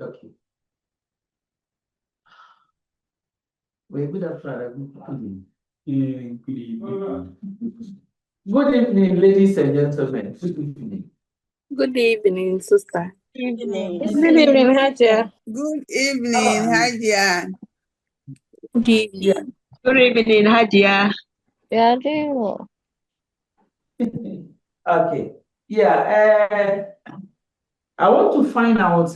Okay. Well, good afternoon. Good evening. Good evening, ladies and gentlemen. Good evening. Good evening, sister. Good evening. Good evening, HAJIA. Good evening, HAJIA. Good evening. Yeah. Good evening, HAJIA. Yeah, doing well. Okay. Yeah. I want to find out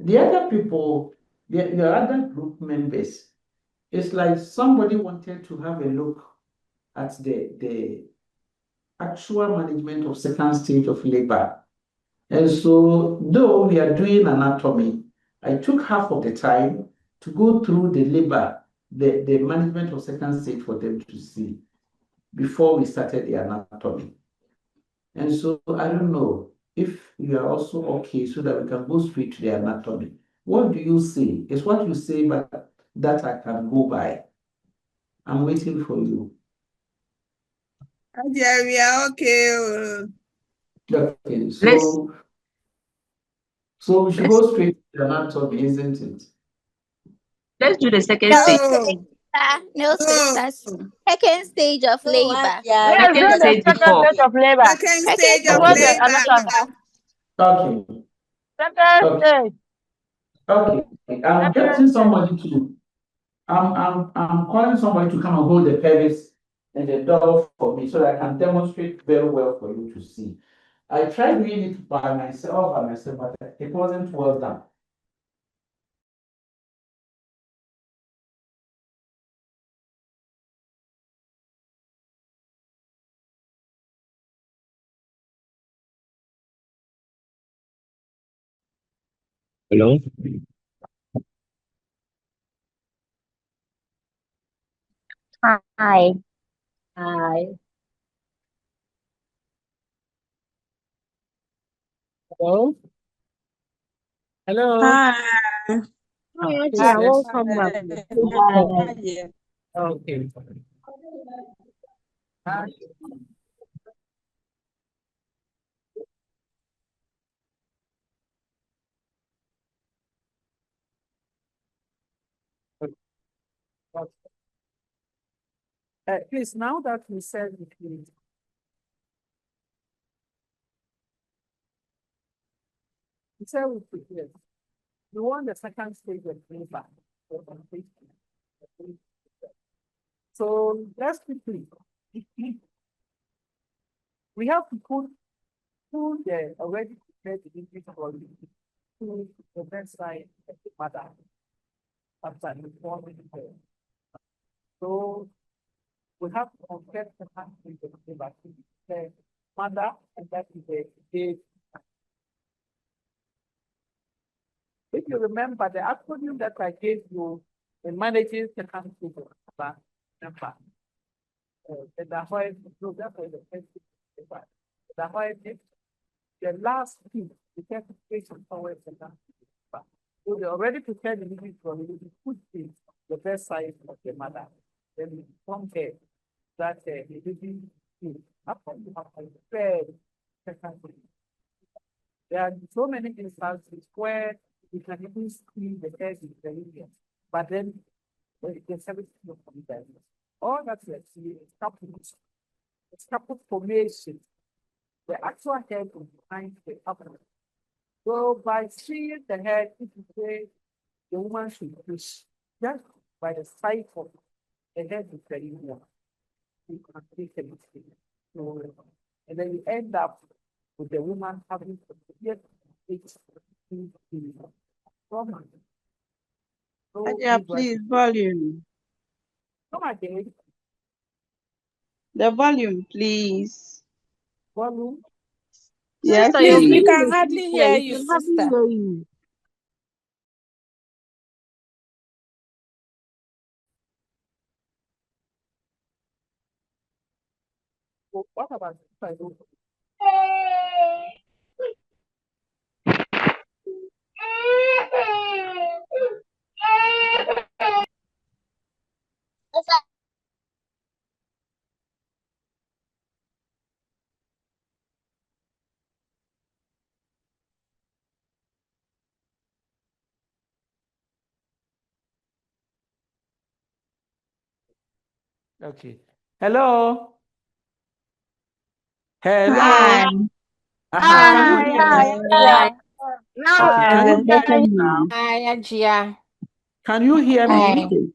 the other people, the other group members. It's like somebody wanted to have a look at the actual management of second stage of labor. And so, though we are doing anatomy, I took half of the time to go through the labor, the management of second stage for them to see before we started the anatomy. And so, I don't know if you are also okay so that we can go straight to the anatomy. What do you say? It's what you say, but that I can go by. I'm waiting for you. HAJIA, we are okay. Okay, so we should go straight to the anatomy, isn't it? Let's do the second No. stage. No, sisters. Second stage of labor. Let's do the second stage of labor. Second stage of What's the labor. anatomy? Okay. Second stage. Okay. I'm getting somebody to. I'm calling somebody to come and hold the pelvis and the door for me so that I can demonstrate very well for you to see. I tried doing it by myself, but it wasn't well done. Hello? Hi. Hi. Hello? Hello? Hi. Hi, welcome back. HAJIA. Okay. Please, now that we said it, we said we prepare. We want the second stage of labor. So let's quickly. We have to put the already prepared delivery for to the bedside of the mother after informing her. So we have to compare the country of the mother, and that is the date. If you remember the acronym that I gave you in managing second stage of labor, remember, and the why no, that was the first thing. The why the last piece, the certification towards the last piece. So they already prepared the living for you to put in the best side of the mother. Then we compare that the living piece. After you have prepared second stage. There are so many instances where you can even screen the head in the linear, but then the service is not committed. All that you see is scapula formation. The actual head is behind the abdomen. So by seeing the head, if you say the woman should push just by the side of the head is very warm. You can take a mistake. So, and then you end up with the woman having to get HAJIA, please, volume. Come again. The volume, please. Volume. Yes, Sister, please. we can hardly hear you, sister. What about if I do? Okay. Hello. Hello. Hi. Can you hear me? Hi. Now, Okay. Can you hear Better me you. now? Ajia. Can you hear me?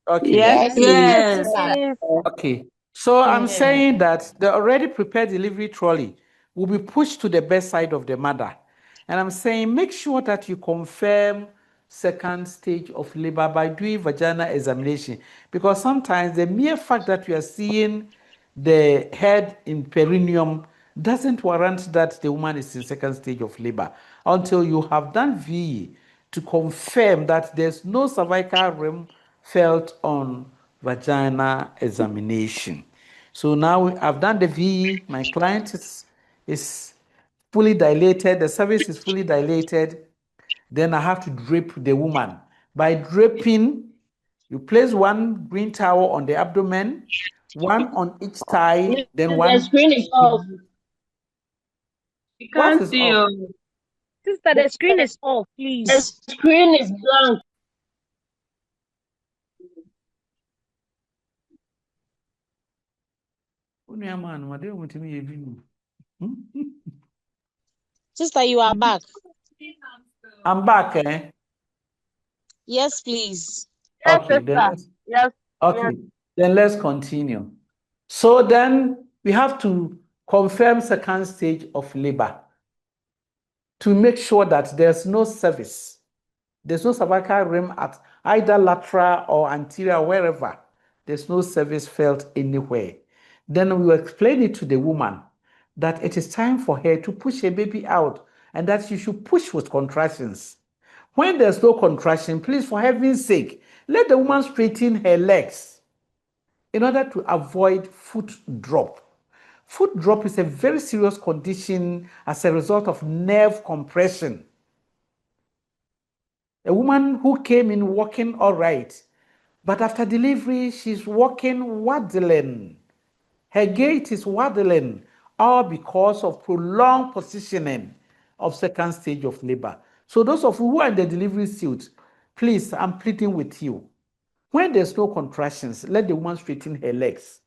Okay. Yes, please. Yes. Okay. So I'm Yeah. saying that the already prepared delivery trolley will be pushed to the bedside of the mother. And I'm saying make sure that you confirm second stage of labor by doing vaginal examination. Because sometimes the mere fact that you are seeing the head in perineum doesn't warrant that the woman is in second stage of labor until you have done VE to confirm that there's no cervical rim felt on vaginal examination. So now I've done the VE, my client is fully dilated, the cervix is fully dilated, then I have to drape the woman. By draping, you place one green towel on the abdomen, one on each thigh, then one. The screen is off. We What can't is see off? you. Sister, the screen is off, The please. screen is blank. Sister, you are back. I'm back, eh? Yes, please. Yes, Okay, then sister. Yes. okay, then let's continue. So then we have to confirm second stage of labor to make sure that there's no cervix, there's no cervical rim at either lateral or anterior, wherever. There's no cervix felt anywhere. Then we will explain it to the woman that it is time for her to push her baby out and that she should push with contractions. When there's no contraction, please, for heaven's sake, let the woman straighten her legs in order to avoid foot drop. Foot drop is a very serious condition as a result of nerve compression. A woman who came in walking all right, but after delivery, she's walking waddling. Her gait is waddling, all because of prolonged positioning of second stage of labor. So those of you who are in the delivery suite, please, I'm pleading with you. When there's no contractions, let the woman straighten her legs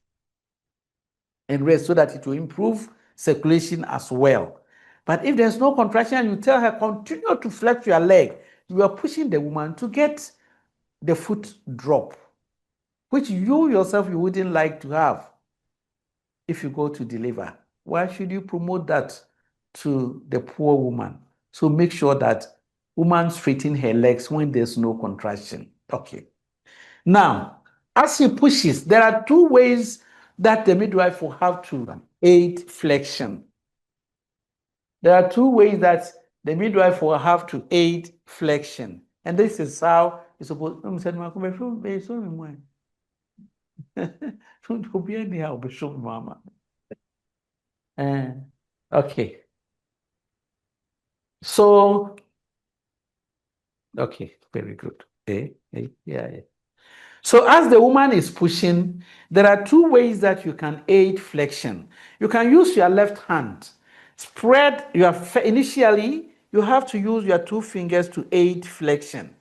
and rest so that it will improve circulation as well. But if there's no contraction and you tell her continue to flex your leg, you are pushing the woman to get the foot drop, which you yourself you wouldn't like to have if you go to deliver. Why should you promote that to the poor woman? So make sure that woman straighten her legs when there's no contraction. Okay. Now, as she pushes, there are two ways that the midwife will have to aid flexion. There are two ways that the midwife will have to aid flexion. And this is how it's supposed to okay. So, okay, very good. Yeah. So as the woman is pushing, there are two ways that you can aid flexion. You can use your left hand. Spread your, initially, you have to use your two fingers to aid flexion.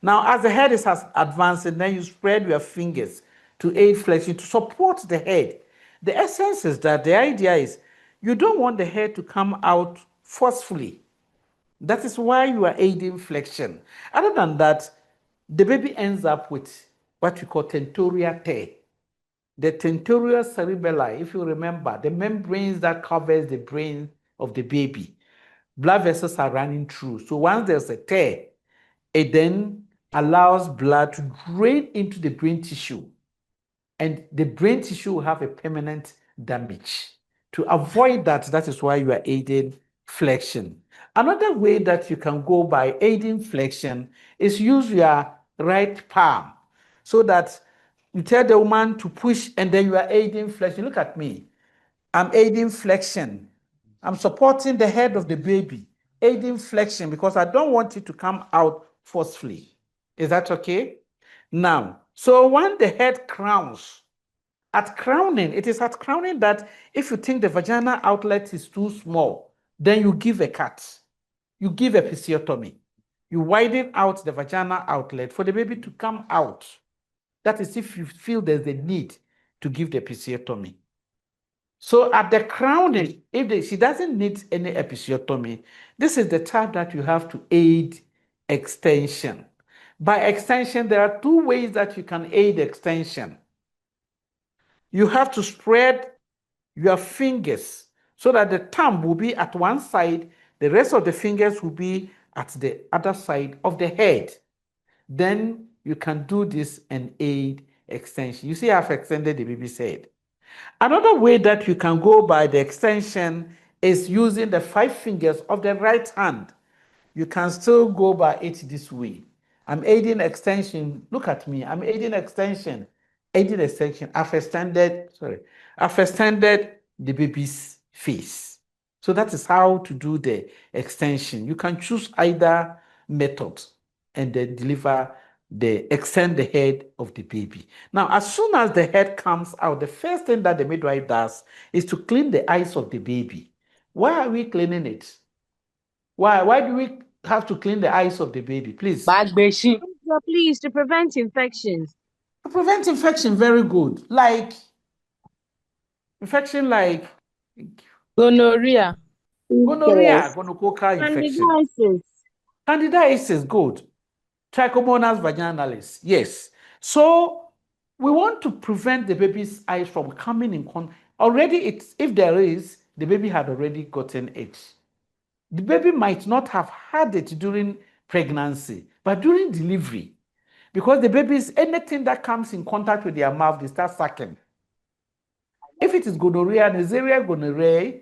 Now, as the head is advancing, then you spread your fingers to aid flexion, to support the head. The essence is that the idea is you don't want the head to come out forcefully. That is why you are aiding flexion. Other than that, the baby ends up with what we call tentorial tear. The tentorial cerebelli, if you remember, the membranes that covers the brain of the baby, blood vessels are running through. So once there's a tear, it then allows blood to drain into the brain tissue, and the brain tissue will have a permanent damage. To avoid that, that is why you are aiding flexion. Another way that you can go by aiding flexion is use your right palm so that you tell the woman to push and then you are aiding flexion. Look at me. I'm aiding flexion. I'm supporting the head of the baby, aiding flexion because I don't want it to come out forcefully. Is that okay? Now, so when the head crowns, at crowning, it is at crowning that if you think the vaginal outlet is too small, then you give a cut. You give a episiotomy. You widen out the vaginal outlet for the baby to come out. That is if you feel there's a need to give the episiotomy. So at the crowning, she doesn't need any episiotomy, this is the time that you have to aid extension. By extension, there are two ways that you can aid extension. You have to spread your fingers so that the thumb will be at one side, the rest of the fingers will be at the other side of the head. Then you can do this and aid extension. You see, I've extended the baby's head. Another way that you can go by the extension is using the 5 fingers of the right hand. You can still go by it this way. I'm aiding extension. Look at me. I'm aiding extension. Aiding extension. I've extended the baby's face. So that is how to do the extension. You can choose either method and then extend the head of the baby. Now, as soon as the head comes out, the first thing that the midwife does is to clean the eyes of the baby. Why are we cleaning it? Why do we have to clean the eyes of the baby? Please. Please, to prevent infections. To prevent infection, very good. Like infection like Gonorrhea. gonococcal infection. Candidiasis. Candidiasis, good. Trichomonas vaginalis, yes. So we want to prevent the baby's eyes from coming in contact. Already, if there is, the baby had already gotten it. The baby might not have had it during pregnancy, but during delivery, because the babies, anything that comes in contact with their mouth, they start sucking. If it is gonorrhea, Neisseria gonorrhoeae,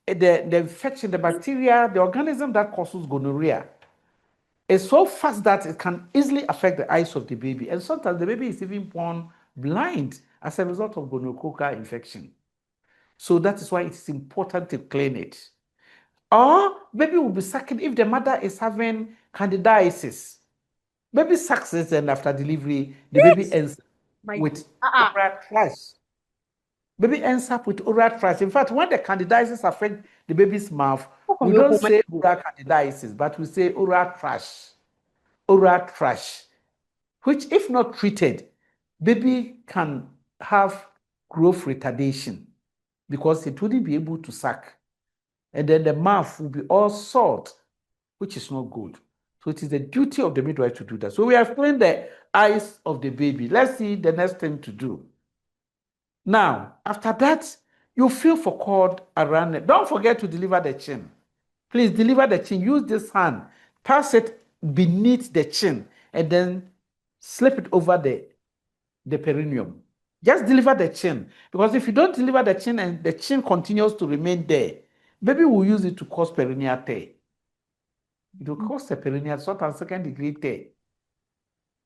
the infection, the bacteria, the organism that causes gonorrhea is so fast that it can easily affect the eyes of the baby. And sometimes the baby is even born blind as a result of gonococcal infection. So that is why it is important to clean it. Or baby will be sucking if the mother is having candidiasis. Baby sucks it, and after delivery, the baby ends with oral thrush. Baby ends up with oral thrush. In fact, when the candidiasis affects the baby's mouth, we don't say oral candidiasis, but we say oral thrush. Oral thrush, which, if not treated, baby can have growth retardation because it wouldn't be able to suck. And then the mouth will be all salt, which is not good. So it is the duty of the midwife to do that. So we have cleaned the eyes of the baby. Let's see the next thing to do. Now, after that, you feel for cord around it. Don't forget to deliver the chin. Please deliver the chin. Use this hand. Pass it beneath the chin and then slip it over the perineum. Just deliver the chin. Because if you don't deliver the chin and the chin continues to remain there, baby will use it to cause perineal tear. It will cause a perineal short and second-degree tear.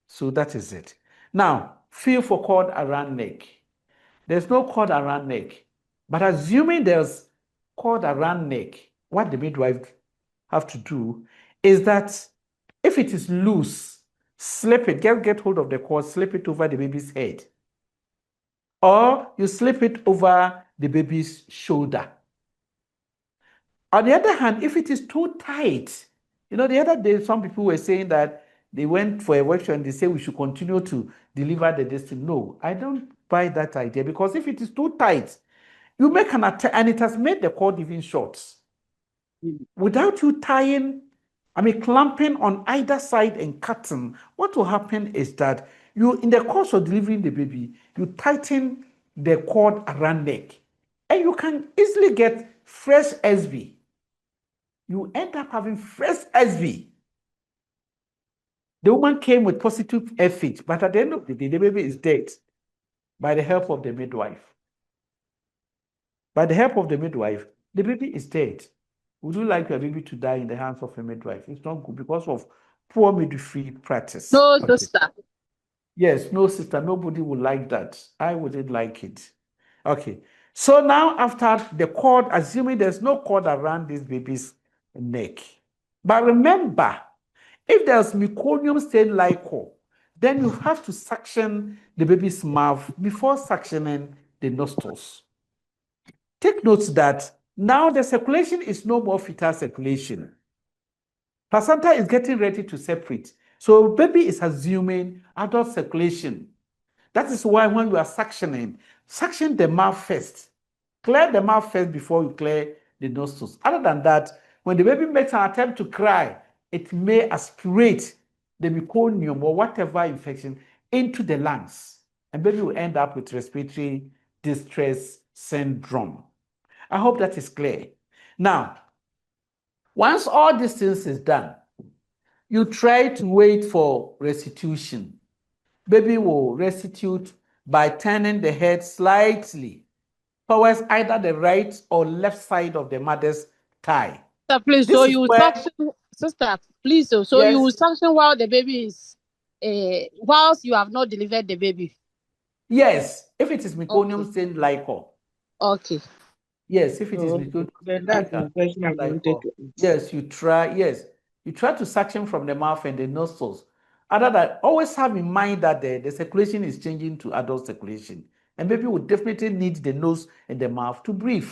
So that is it. Now, feel for cord around neck. There's no cord around neck. But assuming there's cord around neck, what the midwife have to do is that if it is loose, slip it, get hold of the cord, slip it over the baby's head. Or you slip it over the baby's shoulder. On the other hand, if it is too tight, the other day, some people were saying that they went for a workshop and they say we should continue to deliver the destiny. No, I don't buy that idea, because if it is too tight, you make an attempt and it has made the cord even short. Without you clamping on either side and cutting, what will happen is that you, in the course of delivering the baby, you tighten the cord around neck, and you can easily get fresh SB. You end up having fresh SB. The woman came with positive FH, but at the end of the day, the baby is dead by the help of the midwife. By the help of the midwife, the baby is dead. Would you like your baby to die in the hands of a midwife? It's not good because of poor midwifery practice. No, sister. Yes, no, sister. Nobody would like that. I wouldn't like it. Okay. So now, after the cord, assuming there's no cord around this baby's neck. But remember, if there's meconium stained liquor, then you have to suction the baby's mouth before suctioning the nostrils. Take note that now the circulation is no more fetal circulation. Placenta is getting ready to separate. So baby is assuming adult circulation. That is why when you are suctioning, suction the mouth first. Clear the mouth first before you clear the nostrils. Other than that, when the baby makes an attempt to cry, it may aspirate the meconium or whatever infection into the lungs. And baby will end up with respiratory distress syndrome. I hope that is clear. Now, once all these things is done, you try to wait for restitution. Baby will restitute by turning the head slightly towards either the right or left side of the mother's thigh. Sister, please, This so is you where, suction, sister, please, so Yes. you suction while the baby is, whilst you have not delivered the baby. yes, if it is meconium stained liquor. Okay. Yes, if it is meconium Then that's the question I wanted to ask. yes, you try to suction from the mouth and the nostrils. Other than, always have in mind that the circulation is changing to adult circulation, and baby will definitely need the nose and the mouth to breathe.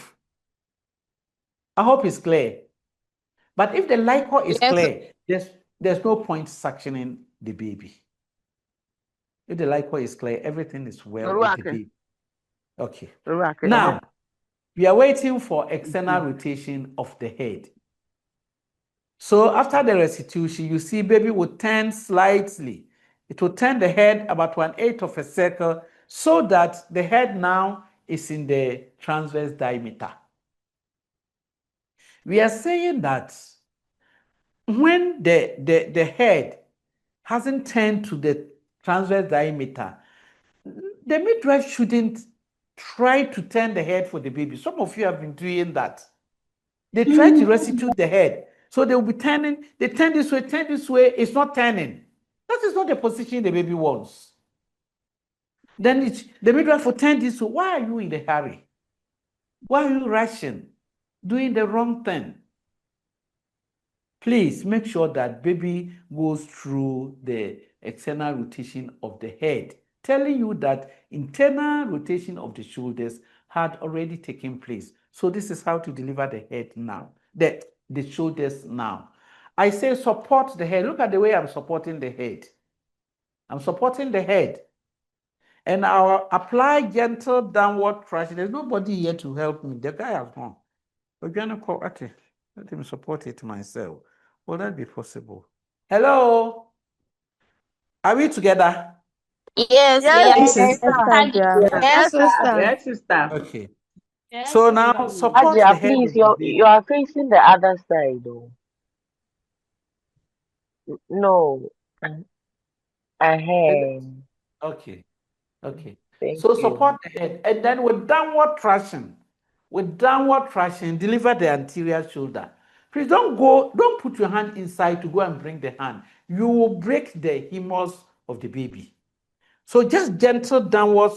I hope it's clear. But if the liquor is Yes. clear, there's no point suctioning the baby. If the liquor is clear, everything is well with the baby. Okay. Now, we are waiting for external rotation of the head. So after the restitution, you see baby will turn slightly. It will turn the head about 1/8 of a circle so that the head now is in the transverse diameter. We are saying that when the head hasn't turned to the transverse diameter, the midwife shouldn't try to turn the head for the baby. Some of you have been doing that. They try to restitute the head. So they will be turning, they turn this way, it's not turning. That is not the position the baby wants. Then the midwife will turn this way. Why are you in a hurry? Why are you rushing? Doing the wrong thing? Please make sure that baby goes through the external rotation of the head, telling you that internal rotation of the shoulders had already taken place. So this is how to deliver the head now, the shoulders now. I say support the head. Look at the way I'm supporting the head. I'm supporting the head. And I'll apply gentle downward traction. There's nobody here to help me. The guy has gone. We're going to call, okay, let him support it myself. Will that be possible? Hello? Are we together? Yes, Yes, yes. sister. Yes, sister. Yes, sister. Okay. So now support the Hajia, head please, of the baby. you are facing the other side, though. No. Ahead. Okay. Okay. Thank So you. support the head. And then with downward traction, deliver the anterior shoulder. Please don't put your hand inside to go and bring the hand. You will break the humerus of the baby. So just gentle downward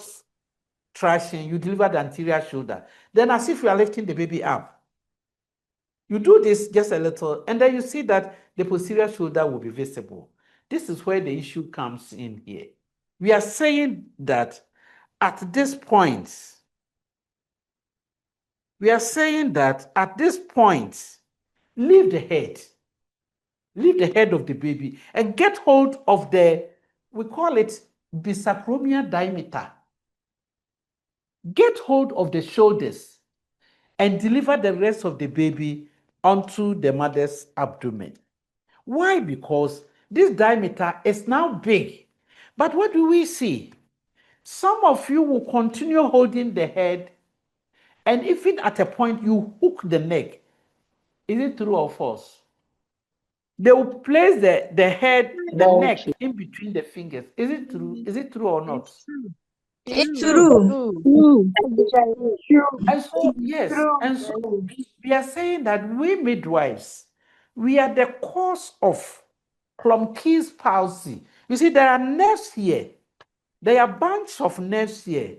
traction, you deliver the anterior shoulder. Then as if you are lifting the baby up. You do this just a little, and then you see that the posterior shoulder will be visible. This is where the issue comes in here. We are saying that at this point, leave the head of the baby and get hold of we call it bisacromial diameter. Get hold of the shoulders and deliver the rest of the baby onto the mother's abdomen. Why? Because this diameter is now big. But what do we see? Some of you will continue holding the head, and even at a point you hook the neck. Is it true or false? They will place the head, the neck in between the fingers. Is it true? Is it true or not? It's true. And so, yes, and so we are saying that we midwives, we are the cause of Klumpke's palsy. You see, there are nerves here. There are bunches of nerves here.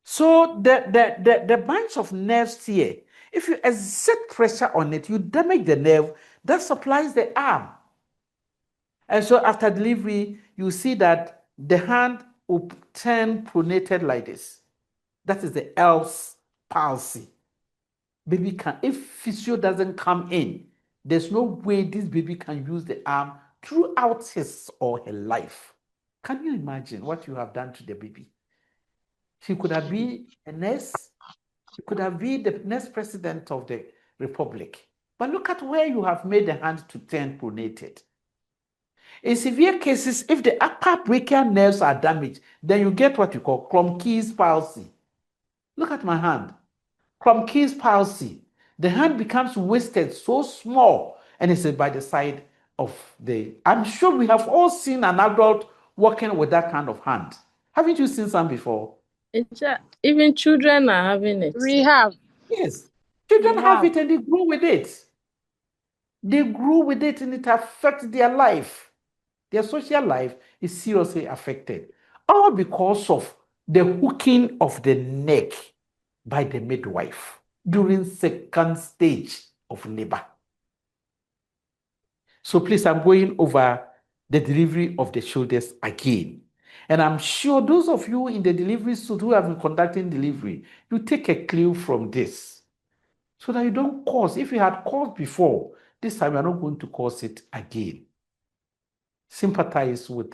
So the bunch of nerves here, if you exert pressure on it, you damage the nerve that supplies the arm. And so after delivery, you see that the hand will turn pronated like this. That is the Ehlers palsy. Baby if physio doesn't come in, there's no way this baby can use the arm throughout his or her life. Can you imagine what you have done to the baby? She could have been a nurse. She could have been the next president of the republic. But look at where you have made the hand to turn pronated. In severe cases, if the upper brachial nerves are damaged, then you get what you call Cromke's palsy. Look at my hand. Cromke's palsy. The hand becomes wasted so small, and it's by the side of the. I'm sure we have all seen an adult walking with that kind of hand. Haven't you seen some before? Even children are having it. We have. Yes. Children have it and they grow with it. They grow with it and it affects their life. Their social life is seriously affected. All because of the hooking of the neck by the midwife during second stage of labor. So please, I'm going over the delivery of the shoulders again. And I'm sure those of you in the delivery suite who have been conducting delivery, you take a clue from this so that you don't cause. If you had caused before, this time you're not going to cause it again. Sympathize with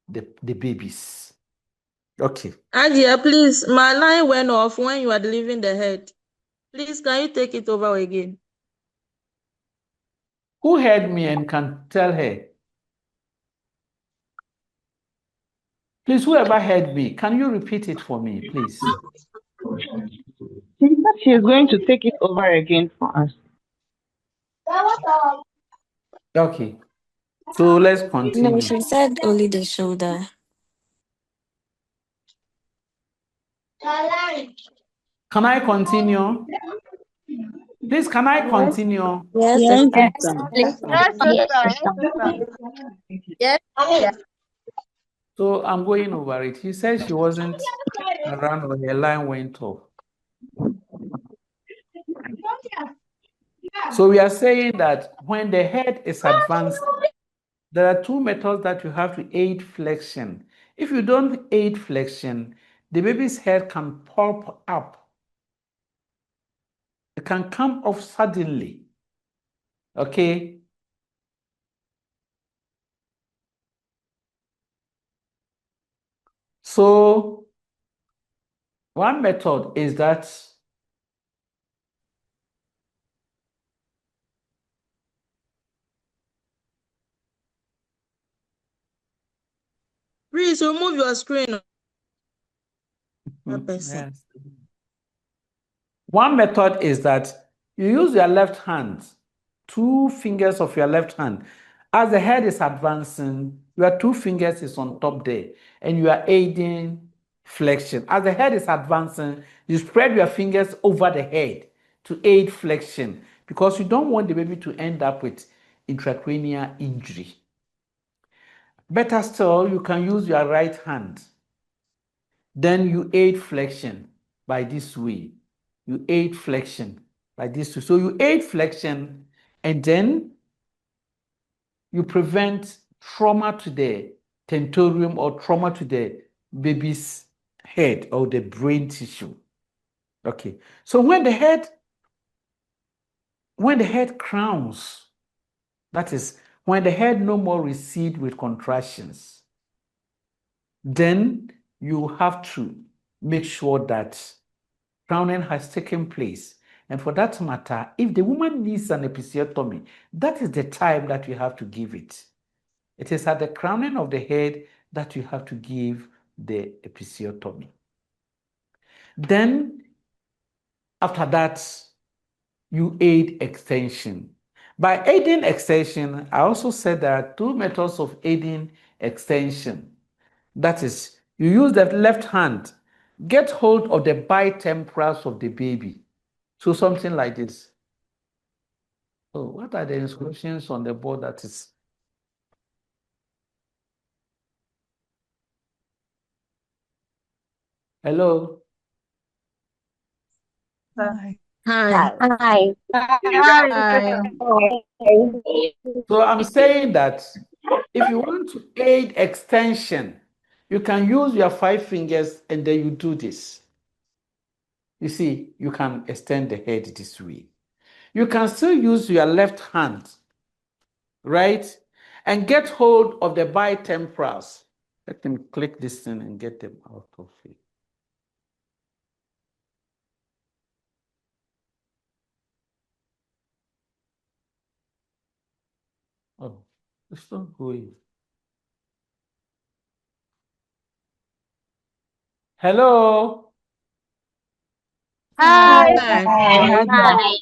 the babies. Okay. Ajia, please, my line went off when you are delivering the head. Please, can you take it over again? Who heard me and can tell her? Please, whoever heard me, can you repeat it for me, please? She is going to take it over again for us. Okay. So let's No, continue. she said only the shoulder. Can I continue? Please, can I continue? Yes, Yes, sister. Yes. Yes. So I'm going over it. He said she wasn't around when her line went off. So we are saying that when the head is advanced, there are two methods that you have to aid flexion. If you don't aid flexion, the baby's head can pop up. It can come off suddenly. Okay? So one method is that Please remove your screen. yes. One method is that you use your left hand, 2 fingers of your left hand. As the head is advancing, your 2 fingers is on top there, and you are aiding flexion. As the head is advancing, you spread your fingers over the head to aid flexion because you don't want the baby to end up with intracranial injury. Better still, you can use your right hand. Then you aid flexion by this way. You aid flexion by this way. So you aid flexion and then you prevent trauma to the tentorium or trauma to the baby's head or the brain tissue. Okay. So when the head crowns, that is, when the head no more recede with contractions, then you have to make sure that crowning has taken place. And for that matter, if the woman needs an episiotomy, that is the time that you have to give it. It is at the crowning of the head that you have to give the episiotomy. Then, after that, you aid extension. By aiding extension, I also said there are 2 methods of aiding extension. That is, you use the left hand, get hold of the bitemporals of the baby. So something like this. So what are the instructions on the board that is? Hello? Hi. Hi. So I'm saying that if you want to aid extension, you can use your 5 fingers and then you do this. You see, you can extend the head this way. You can still use your left hand, right? And get hold of the bitemporals. Let them click this thing and get them out of it. Oh, it's not going. Hello. Hi.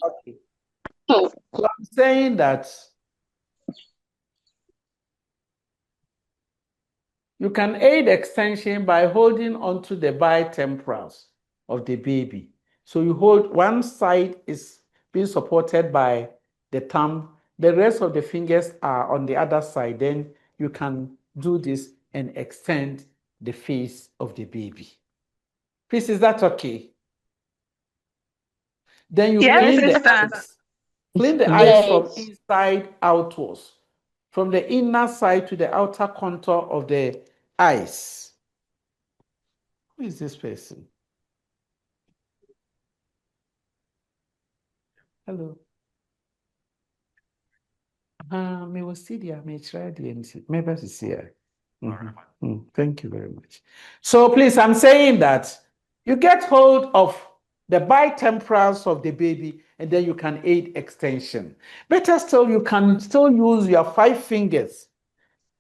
Okay. So I'm saying that you can aid extension by holding onto the bitemporals of the baby. So you hold one side is being supported by the thumb, the rest of the fingers are on the other side. Then you can do this and extend the face of the baby. Please, is that okay? Then you clean the eyes. Clean the eyes from inside outwards, from the inner side to the outer contour of the eyes. Who is this person? Hello. Me was see there. Me try the maybe to see her. Thank you very much. So please, I'm saying that you get hold of the bitemporals of the baby, and then you can aid extension. Better still, you can still use your 5 fingers.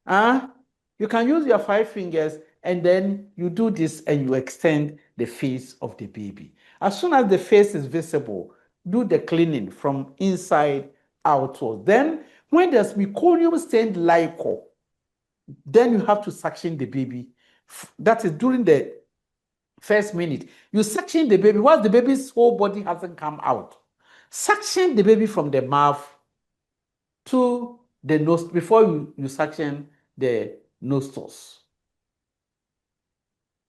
You can use your 5 fingers, and then you do this and you extend the face of the baby. As soon as the face is visible, do the cleaning from inside outwards. Then, when there's meconium stained liquor, then you have to suction the baby. That is during the first minute. You suction the baby while the baby's whole body hasn't come out. Suction the baby from the mouth to the nose before you suction the nostrils.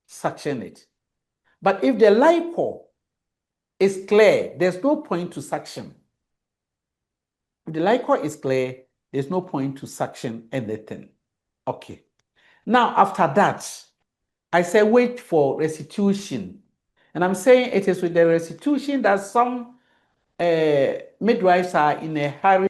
Suction it. But if the liquor is clear, there's no point to suction. If the liquor is clear, there's no point to suction anything. Okay. Now, after that, I say wait for restitution. And I'm saying it is with the restitution that some midwives are in a hurry.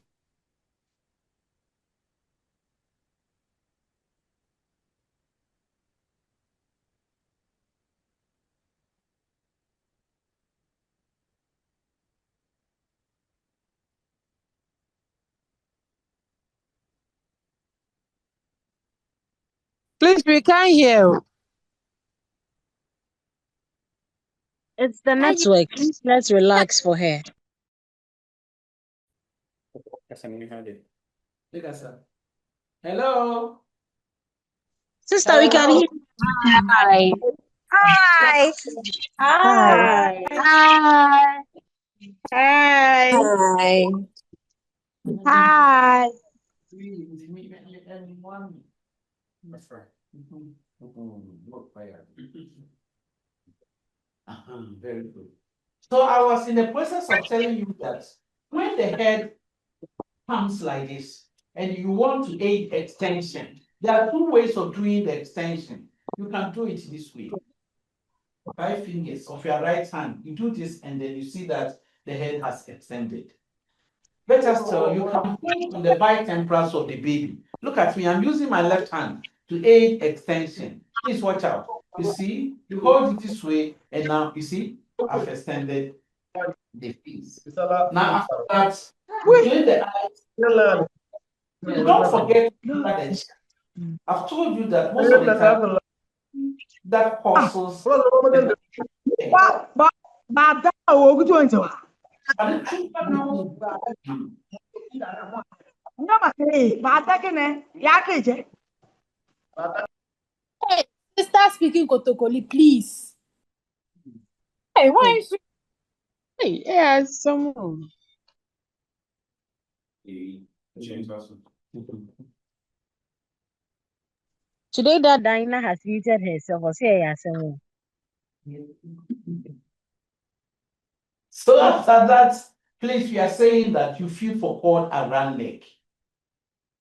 Please, we can't hear you. It's the network. Let's relax for her. Hello. Sister, we can hear. Hi. Hi. Hi. Hi. Hi. Hi. Hi. Very good. So I was in the process of telling you that when the head comes like this and you want to aid extension, there are 2 ways of doing the extension. You can do it this way. 5 fingers of your right hand. You do this and then you see that the head has extended. Better still, you can hold on the bitemporals of the baby. Look at me, I'm using my left hand to aid extension. Please watch out. You see, you hold it this way, and now you see, I've extended the face. Now after that, you clean the eyes. Don't forget to look at the chat. I've told you that most of the time that causes Hey, sister speaking Kotokoli, please. Hey, why is she? Hey, yeah, someone. Today that Dinah has muted herself. Or say yeah, someone. So after that, please, we are saying that you feel for cord around neck.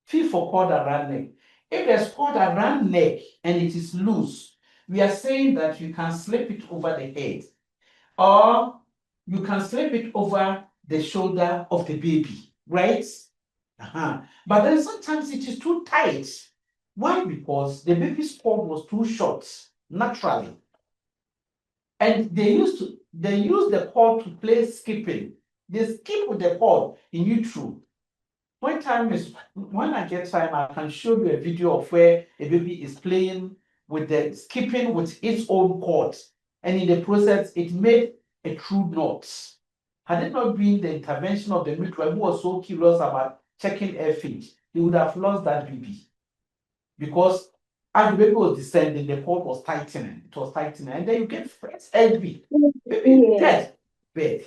Feel for cord around neck. If there's cord around neck and it is loose, we are saying that you can slip it over the head, or you can slip it over the shoulder of the baby, right? But then sometimes it is too tight. Why? Because the baby's cord was too short naturally. And they use the cord to play skipping. They skip with the cord in utero. When I get time, I can show you a video of where a baby is playing with the skipping with its own cord. And in the process, it made a true knot. Had it not been the intervention of the midwife who was so curious about checking her feet, he would have lost that baby. Because as the baby was descending, the cord was tightening. It was tightening. And then you get first LV. Baby dead. Bed.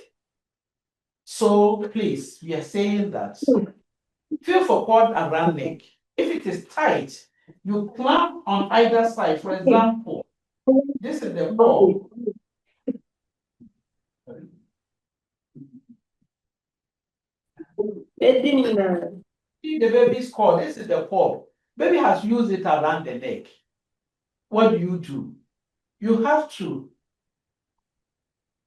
So please, we are saying that feel for cord around neck. If it is tight, you clamp on either side. For example, this is the cord. See the baby's cord. This is the cord. Baby has used it around the neck. What do? You have to.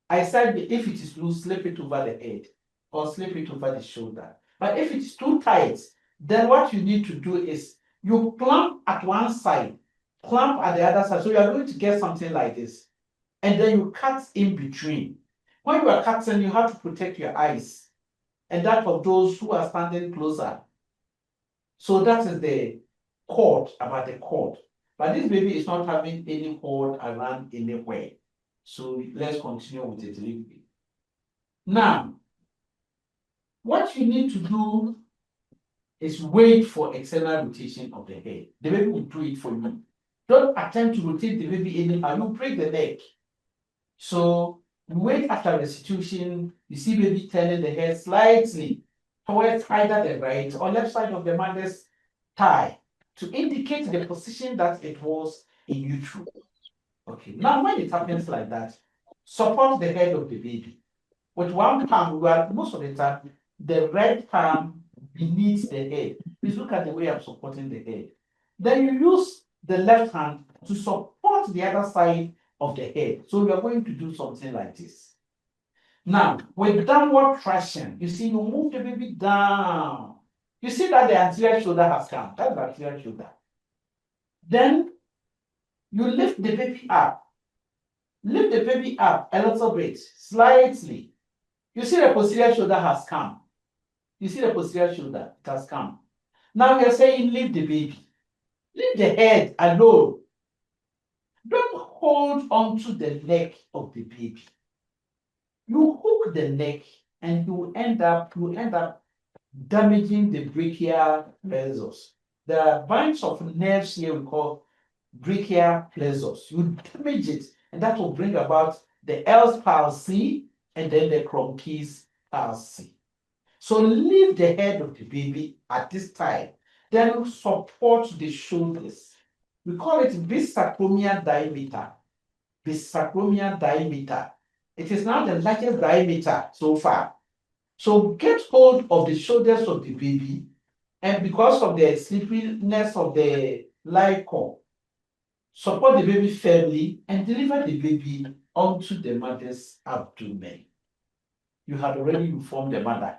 I said if it is loose, slip it over the head or slip it over the shoulder. But if it's too tight, then what you need to do is you clamp at one side, clamp at the other side. So you are going to get something like this. And then you cut in between. When you are cutting, you have to protect your eyes and that of those who are standing closer. So that is the cord, about the cord. But this baby is not having any cord around anywhere. So let's continue with the delivery. Now, what you need to do is wait for external rotation of the head. The baby will do it for you. Don't attempt to rotate the baby anyhow. You break the neck. So you wait after restitution. You see baby turning the head slightly towards either the right or left side of the mother's thigh to indicate the position that it was in utero. Okay, now when it happens like that, support the head of the baby. With one palm, most of the time, the right palm beneath the head. Please look at the way I'm supporting the head. Then you use the left hand to support the other side of the head. So we are going to do something like this. Now, with downward traction, you see, you move the baby down. You see that the anterior shoulder has come. That's the anterior shoulder. Then you lift the baby up. Lift the baby up a little bit, slightly. You see the posterior shoulder has come. You see the posterior shoulder, it has come. Now we are saying lift the baby. Lift the head alone. Don't hold onto the neck of the baby. You hook the neck and you end up damaging the brachial plexus. There are bunch of nerves here we call brachial plexus. You damage it, and that will bring about the Ehlers palsy and then the Crohn's palsy. So leave the head of the baby at this time. Then support the shoulders. We call it bisacromial diameter. Bisacromial diameter. It is now the largest diameter so far. So get hold of the shoulders of the baby, and because of the sleepiness of the live cord, support the baby firmly and deliver the baby onto the mother's abdomen. You had already informed the mother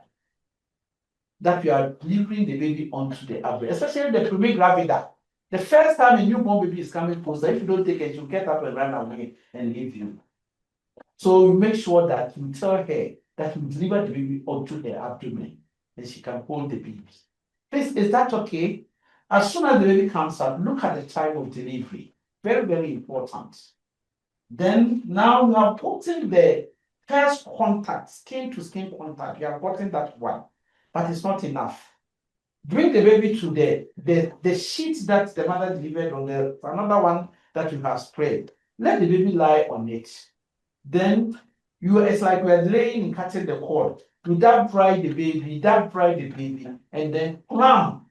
that you are delivering the baby onto the abdomen, especially the primigravida. The first time a newborn baby is coming closer, if you don't take it, she'll get up and run away and leave you. So you make sure that you tell her that you deliver the baby onto her abdomen and she can hold the baby. Please, is that okay? As soon as the baby comes out, look at the time of delivery. Very, very important. Then now you have gotten the first contact, skin to skin contact. You have gotten that one, but it's not enough. Bring the baby to the sheet that the mother delivered on another one that you have spread. Let the baby lie on it. Then it's like we're laying and cutting the cord. You dab dry the baby, and then clamp.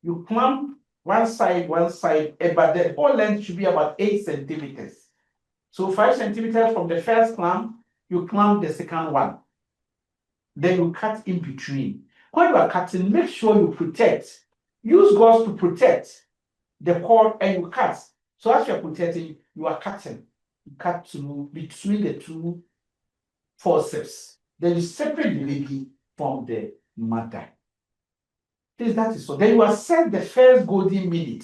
You clamp one side, but the whole length should be about 8 centimeters. So 5 centimeters from the first clamp, you clamp the second one. Then you cut in between. When you are cutting, make sure you protect. Use gauze to protect the cord and you cut. So as you are protecting, you are cutting. You cut between the two forceps. Then you separate the baby from the mother. Please, that is so. Then you assess the first golden minute.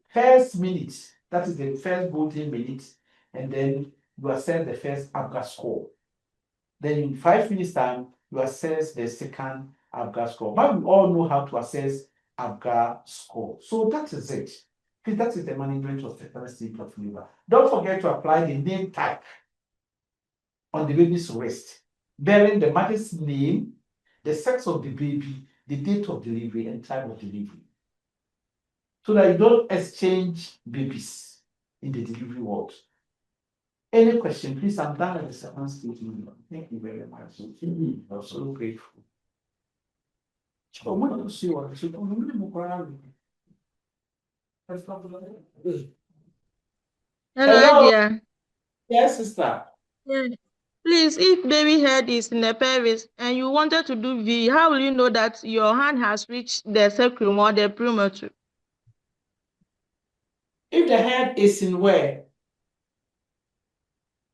First minute, that is the first golden minute, and then you assess the first ABGA score. Then in 5 minutes time, you assess the second ABGA score. But we all know how to assess ABGA score. So that is it. Please, that is the management of the first stage of labor. Don't forget to apply the name tag on the baby's wrist, bearing the mother's name, the sex of the baby, the date of delivery, and time of delivery, so that you don't exchange babies in the delivery ward. Any question, please? I'm done at the second stage. Thank you very much. I'm so grateful. Hello, Hadia. Yes, sister. Yeah. Please, if baby head is in the pelvis and you wanted to do V, how will you know that your hand has reached the sacrum or the premotor? If the head is in where?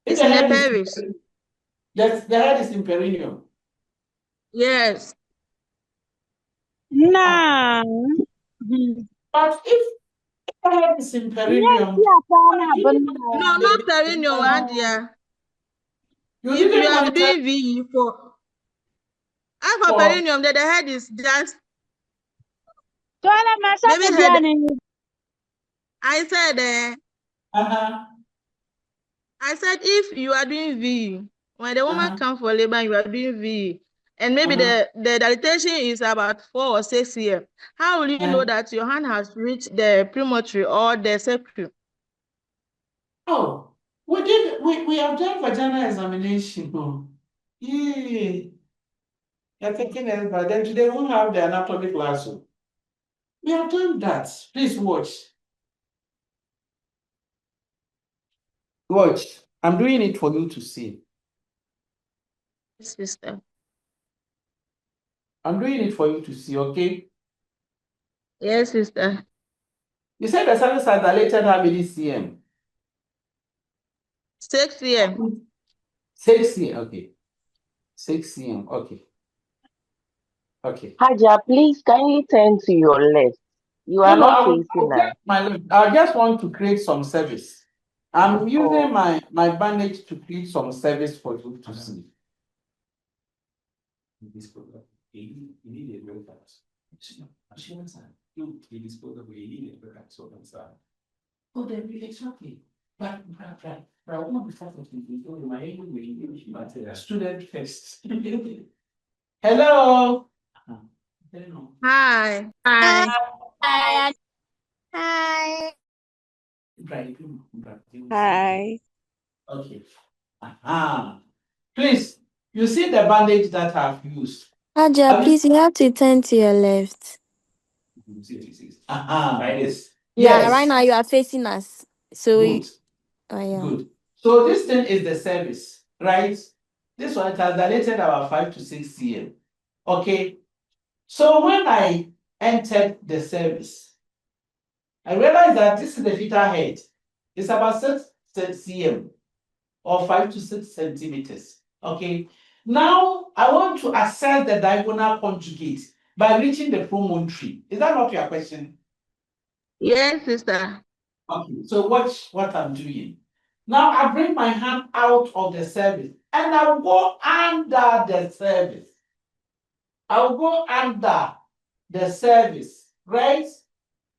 If It's in the pelvis. Yes, the head is in perineum. Yes. Nah. But if the head is in perineum, No, not perineum, Hadia. If you are doing V for for perineum, the head is just baby head. I said I said if you are doing V, when the woman comes for labor, you are doing V, and maybe the dilatation is about 4 or 6 years. How will you know that your hand has reached the premotor or the sacrum? Oh, we have done vaginal examination. Yeah. You're thinking else, but then today we won't have the anatomy class. We have done that. Please watch. Watch. I'm doing it for you to see. Sister. I'm doing it for you to see, okay? Yes, sister. You said the cervix are dilated how many cm? 6 cm. 6 cm, okay. 6 cm, okay. Okay. Hajia, please kindly turn to your left. You are not facing us. I just want to create some service. I'm using my bandage to create some service for you to see. Oh, they're really exactly. But I want to start with my student first. Hello. Hi. Hi. Hi. Okay. Please, you see the bandage that I've used. Haja, please, you have to turn to your left. Like this. Yeah, Yes. right now you are facing us. So, Good. yeah. Good. So this thing is the service, right? This one has dilated about 5 to 6 cm. Okay. So when I entered the service, I realized that this is the fetal head. It's about 6 cm or 5 to 6 centimeters. Okay. Now I want to assess the diagonal conjugate by reaching the promontory. Is that not your question? Yes, sister. Okay. So watch what I'm doing. Now I bring my hand out of the cervix and I will go under the cervix. I will go under the cervix, right?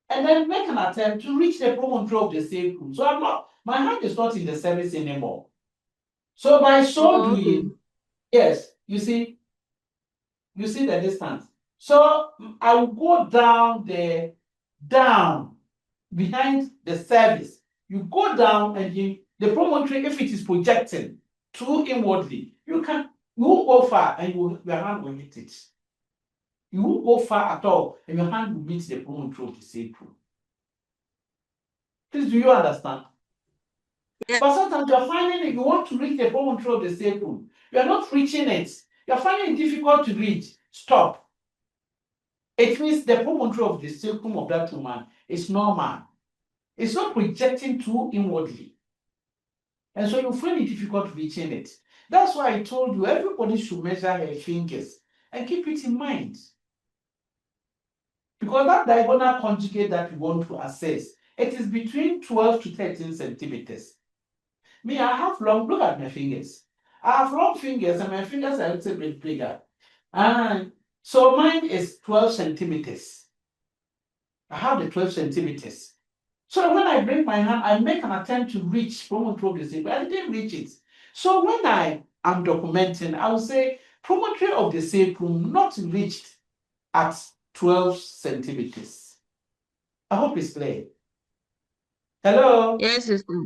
And then make an attempt to reach the promontory of the sacrum. So my hand is not in the cervix anymore. So by so doing, yes, you see the distance. So I will go down behind the cervix. You go down and the promontory, if it is projecting too inwardly, you won't go far and your hand will hit it. You won't go far at all and your hand will meet the promontory of the sacrum. Please, do you understand? Yes. But sometimes you're finding it, you want to reach the promontory of the sacrum. You're not reaching it. You're finding it difficult to reach. Stop. It means the promontory of the sacrum of that woman is normal. It's not projecting too inwardly. And so you find it difficult reaching it. That's why I told you everybody should measure her fingers and keep it in mind. because that diagonal conjugate that we want to assess, it is between 12 to 13 centimeters. Me, I have long, look at my fingers. I have long fingers and my fingers are a little bit bigger. And so mine is 12 centimeters. I have the 12 centimeters. So when I bring my hand, I make an attempt to reach promontory of the sacrum. I didn't reach it. So when I am documenting, I will say promontory of the sacrum not reached at 12 centimeters. I hope it's clear. Hello? Yes, sister.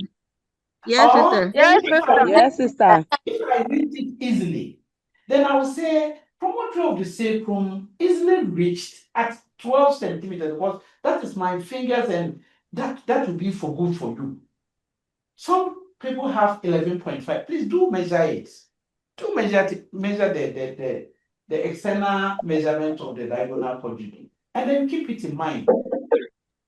Yes, sister. Yes, sister. Yes, sister. If I reach it easily, then I will say promontory of the sacrum easily reached at 12 centimeters because that is my fingers and that will be for good for you. Some people have 11.5. Please do measure it. Do measure the external measurement of the diagonal conjugate. And then keep it in mind.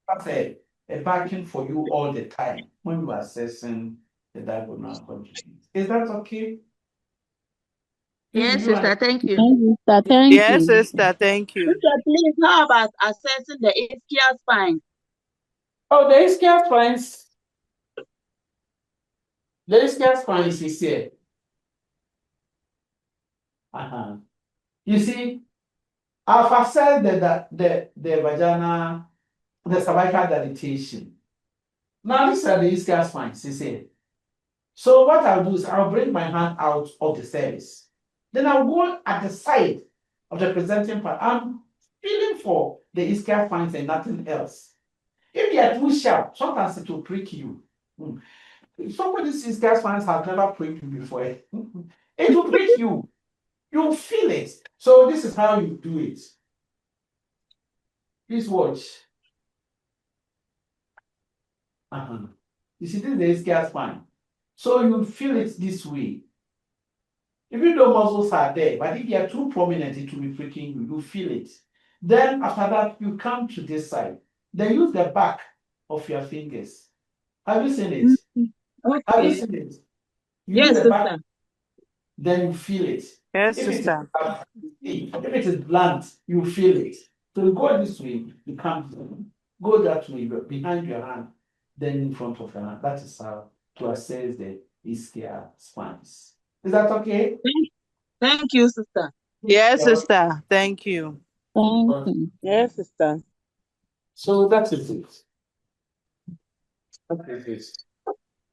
That's a backing for you all the time when you are assessing the diagonal conjugate. Is that okay? Yes, sister. Thank you. Sister, thank Yes, you. sister. Thank you. Sister, please, how about assessing the ischial spine? Oh, the ischial spines. The ischial spines is here. You see, I've said the vagina, the cervical dilatation. Now these are the ischial spines, you see. So what I'll do is I'll bring my hand out of the cervix. Then I'll go at the side of the presenting part. I'm feeling for the ischial spines and nothing else. If they are too sharp, sometimes it will prick you. If somebody's ischial spines have never pricked you before, it will prick you. You'll feel it. So this is how you do it. Please watch. You see, this is the ischial spine. So you feel it this way. Even though muscles are there, but if they are too prominent, it will be pricking you. You feel it. Then after that, you come to this side. Then use the back of your fingers. Have you seen it? Okay. Have you seen it? You Yes, use the back, sister. then you feel it. Yes, If sister. if it is blunt, you feel it. So you go this way, you come, go that way, but behind your hand, then in front of your hand. That is how to assess the ischial spines. Is that okay? Thank you, sister. Yes, sister. Thank you. Thank you. Yes, sister. So that is it. That is it.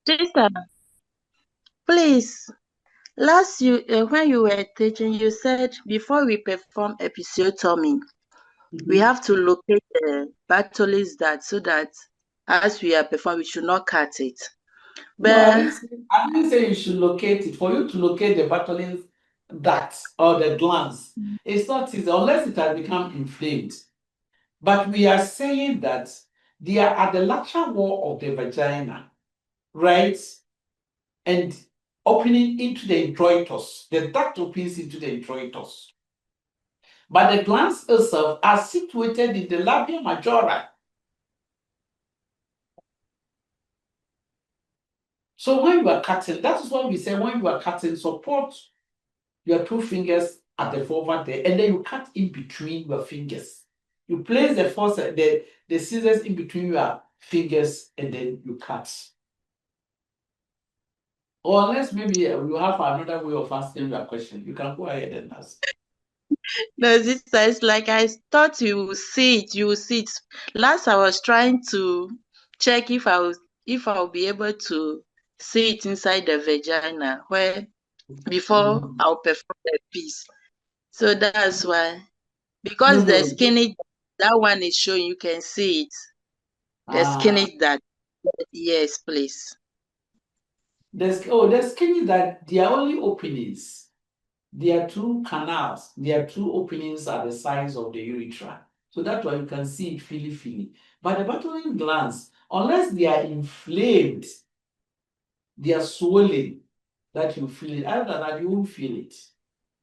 Sister, please. Last when you were teaching, you said before we perform episiotomy, we have to locate the Bartholin's duct so that as we are performing, we should not cut it. No, I But didn't say you should locate it. For you to locate the Bartholin's duct or the glands, it's not easy unless it has become inflamed. But we are saying that they are at the lateral wall of the vagina, right? And opening into the introitus. The duct opens into the introitus. But the glands itself are situated in the labia majora. So when you are cutting, that is why we say when you are cutting, support your two fingers at the forward there, and then you cut in between your fingers. You place the scissors in between your fingers, and then you cut. Or unless maybe you have another way of asking your question, you can go ahead and ask. no, sister, it's like I thought you will see it. You will see it. Last, I was trying to check if I'll be able to see it inside the vagina before I'll perform the piece. So that's why. Because the skinny, that one is showing, you can see it. The skinny that. Yes, please. The skinny that their only openings, there are two canals, there are two openings at the sides of the urethra. So that's why you can see it feely. But the Bartholin glands, unless they are inflamed, they are swollen, that you feel it. Other than that, you won't feel it.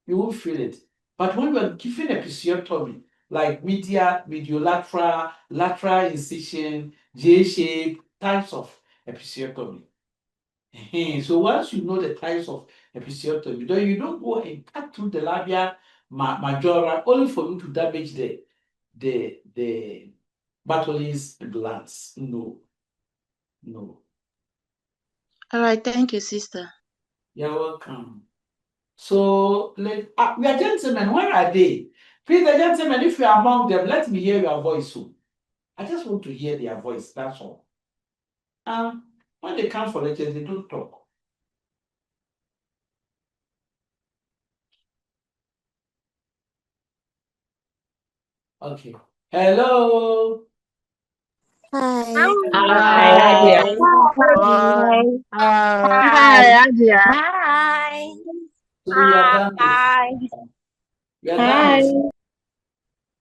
You won't feel it. But when you are given episiotomy, like mediolateral, lateral incision, J-shape types of episiotomy. So once you know the types of episiotomy, then you don't go and cut through the labia majora only for you to damage the the Bartholin's glands. No. All right, thank you, sister. You're welcome. So we are gentlemen. Where are they? Please, the gentlemen, if you are among them, let me hear your voice soon. I just want to hear their voice. That's all. When they come for lectures, they don't talk. Okay. Hello. Hi. Hi. Hi, Ajia. Hi. So we are done with. We are done with.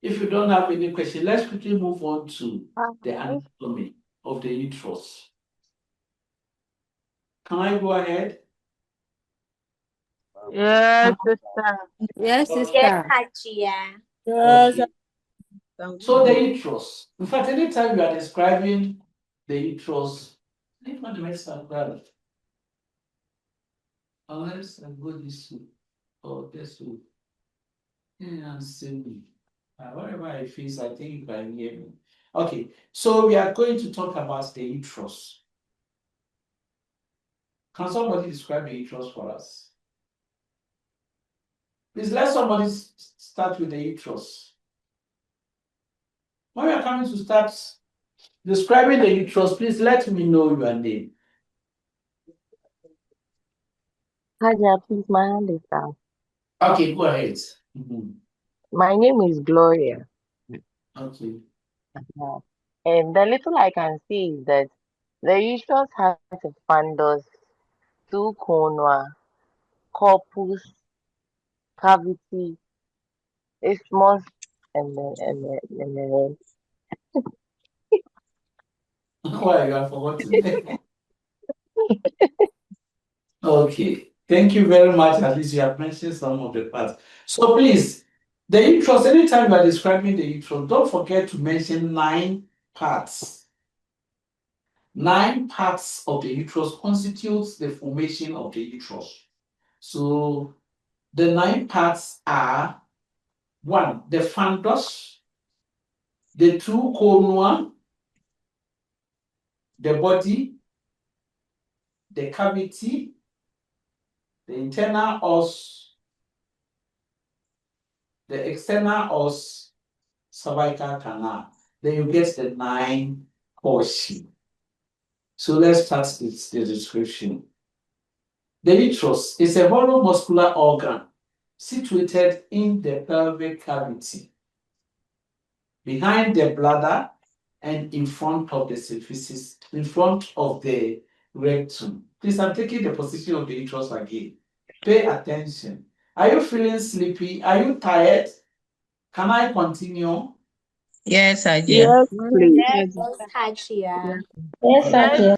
If you don't have any question, let's quickly move on to the anatomy of the uterus. Can I go ahead? Yes, sister. Yes, Okay. sister. HAJIA. Yes. Okay. So the uterus. In fact, anytime you are describing the uterus, unless I go this way or this way, and see me. Whatever I face, I think you can hear me. Okay, so we are going to talk about the uterus. Can somebody describe the uterus for us? Please let somebody start with the uterus. When we are coming to start describing the uterus, please let me know your name. Haja, please, my hand is down. Okay, go ahead. My name is Gloria. Okay. And the little I can see is that the uterus has a fundus, two conua, corpus, cavity, isthmus, and then Why you have forgotten? Okay. Thank you very much. At least you have mentioned some of the parts. So please, the uterus, anytime you are describing the uterus, don't forget to mention 9 parts. 9 parts of the uterus constitutes the formation of the uterus. So the 9 parts are 1, the fundus, the 2 conua, the body, the cavity, the internal os, the external os, cervical canal. Then you get the 9 portion. So let's start with the description. The uterus is a hollow muscular organ situated in the pelvic cavity, behind the bladder and in front of the symphysis, in front of the rectum. Please, I'm taking the position of the uterus again. Pay attention. Are you feeling sleepy? Are you tired? Can I continue? Yes, Ajia. Yes, please. Yes, HAJIA. Yes, Ajia.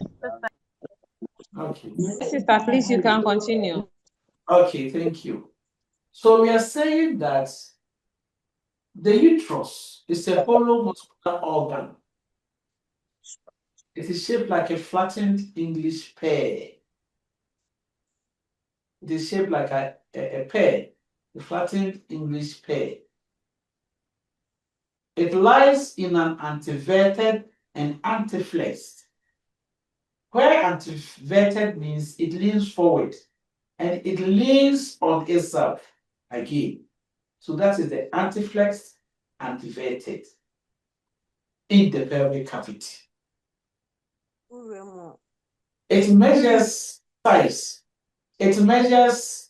Okay. Sister, please, you can continue. Okay, thank you. So we are saying that the uterus is a hollow muscular organ. It is shaped like a flattened English pear. It is shaped like a pear, a flattened English pear. It lies in an anteverted and anteflexed. Where anteverted means it leans forward and it leans on itself again. So that is the anteflexed, anteverted in the pelvic cavity. It measures size. It measures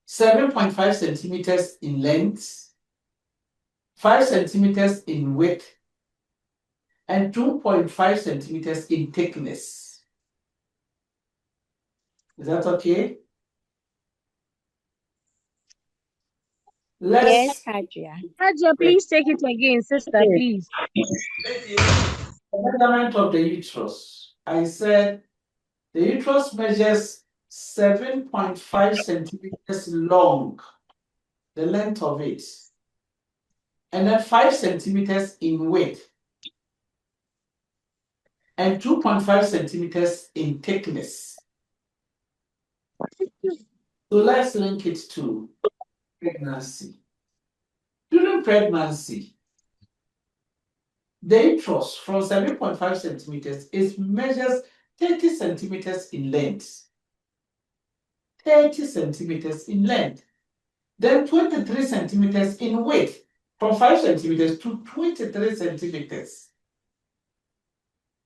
7.5 centimeters in length, 5 centimeters in width, and 2.5 centimeters in thickness. Is that okay? Yes, HAJIA. Ajia, please take it again, sister, please. The measurement of the uterus. I said the uterus measures 7.5 centimeters long, the length of it, and then 5 centimeters in width, and 2.5 centimeters in thickness. So let's link it to pregnancy. During pregnancy, the uterus from 7.5 centimeters is measures 30 centimeters in length. 30 centimeters in length. Then 23 centimeters in width, from 5 centimeters to 23 centimeters.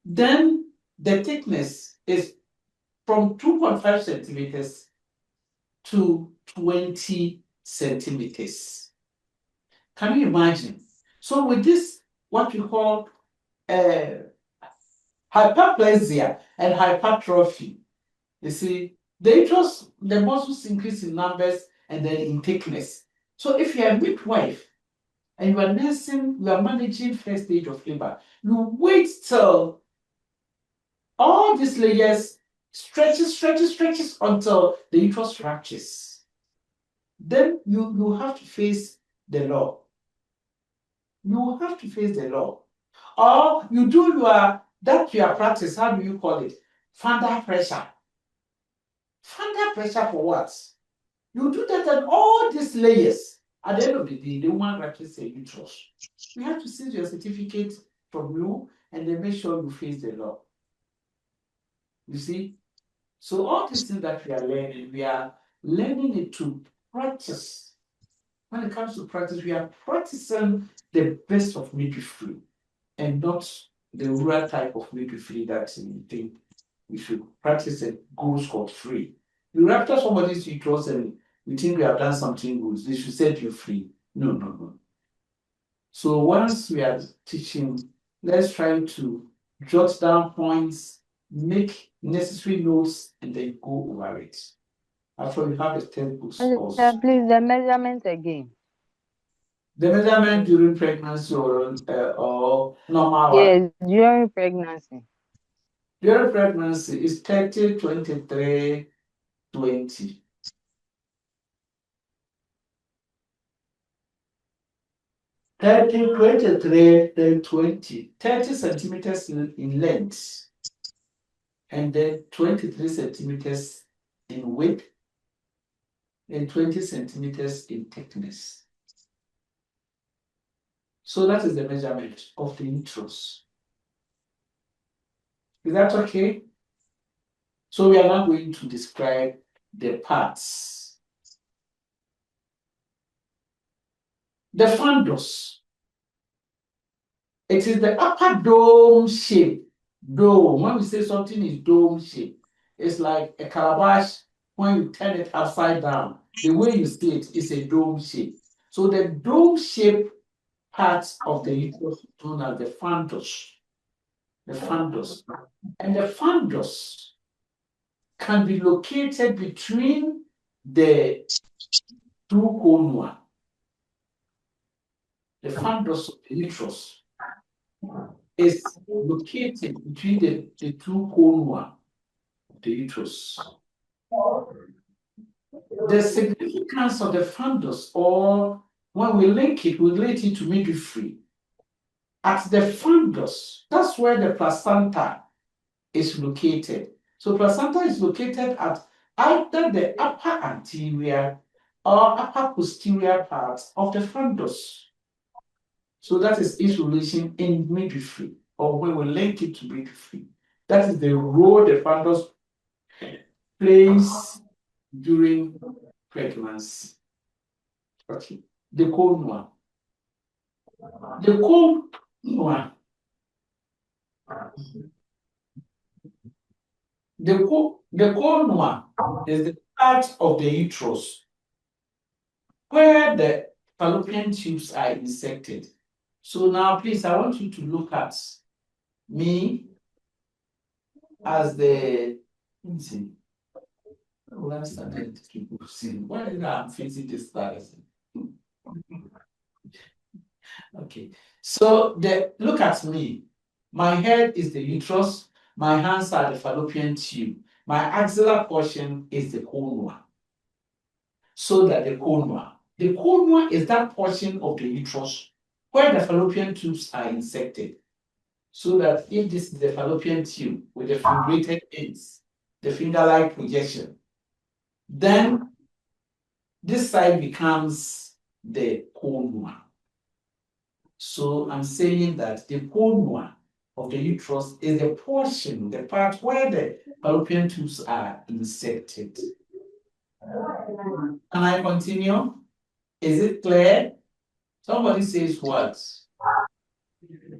Then the thickness is from 2.5 centimeters to 20 centimeters. Can you imagine? So with this, what we call hyperplasia and hypertrophy, you see, the muscles increase in numbers and then in thickness. So if you're a midwife and you are nursing, you are managing first stage of labor, you wait till all these layers stretches until the uterus fractures. Then you have to face the law. You have to face the law. Or you do your practice, how do you call it? Fundal pressure. Fundal pressure for what? You do that on all these layers. At the end of the day, the woman practice a uterus. We have to see your certificate from you and then make sure you face the law. You see? So all these things that we are learning it to practice. When it comes to practice, we are practicing the best of midwifery and not the rural type of midwifery that we think we should practice and go scot-free. You rapture somebody's uterus and we think we have done something good. They should set you free. No. So once we are teaching, let's try to jot down points, make necessary notes, and then go over it. After we have the textbooks also. Please, the measurement again. The measurement during pregnancy or normal one? Yes, during pregnancy. During pregnancy is 30, 23, 20. 30, 23, then 20. 30 centimeters in length, and then 23 centimeters in width, and 20 centimeters in thickness. So that is the measurement of the uterus. Is that okay? So we are now going to describe the parts. The fundus. It is the upper dome shape. Dome. When we say something is dome shape, it's like a calabash when you turn it upside down. The way you see it is a dome shape. So the dome shape parts of the uterus known as the fundus. The fundus. And the fundus can be located between the two conua. The fundus of the uterus is located between the two conua of the uterus. The significance of the fundus, or when we link it, we relate it to midwifery. At the fundus, that's where the placenta is located. So placenta is located at either the upper anterior or upper posterior part of the fundus. So that is its relation in midwifery, or when we link it to midwifery. That is the role the fundus plays during pregnancy. Okay. The conua. The conua. The conua is the part of the uterus where the fallopian tubes are inserted. So now, please, I want you to look at me as the, let me see. Why did I facing this stars? Okay, so look at me. My head is the uterus, my hands are the fallopian tube, my axillary portion is the conua. So that the conua is that portion of the uterus where the fallopian tubes are inserted. So that if this is the fallopian tube with the fibrated ends, the finger-like projection, then this side becomes the conua. So I'm saying that the conua of the uterus is the portion, the part where the fallopian tubes are inserted. Can I continue? Is it clear? Somebody says what?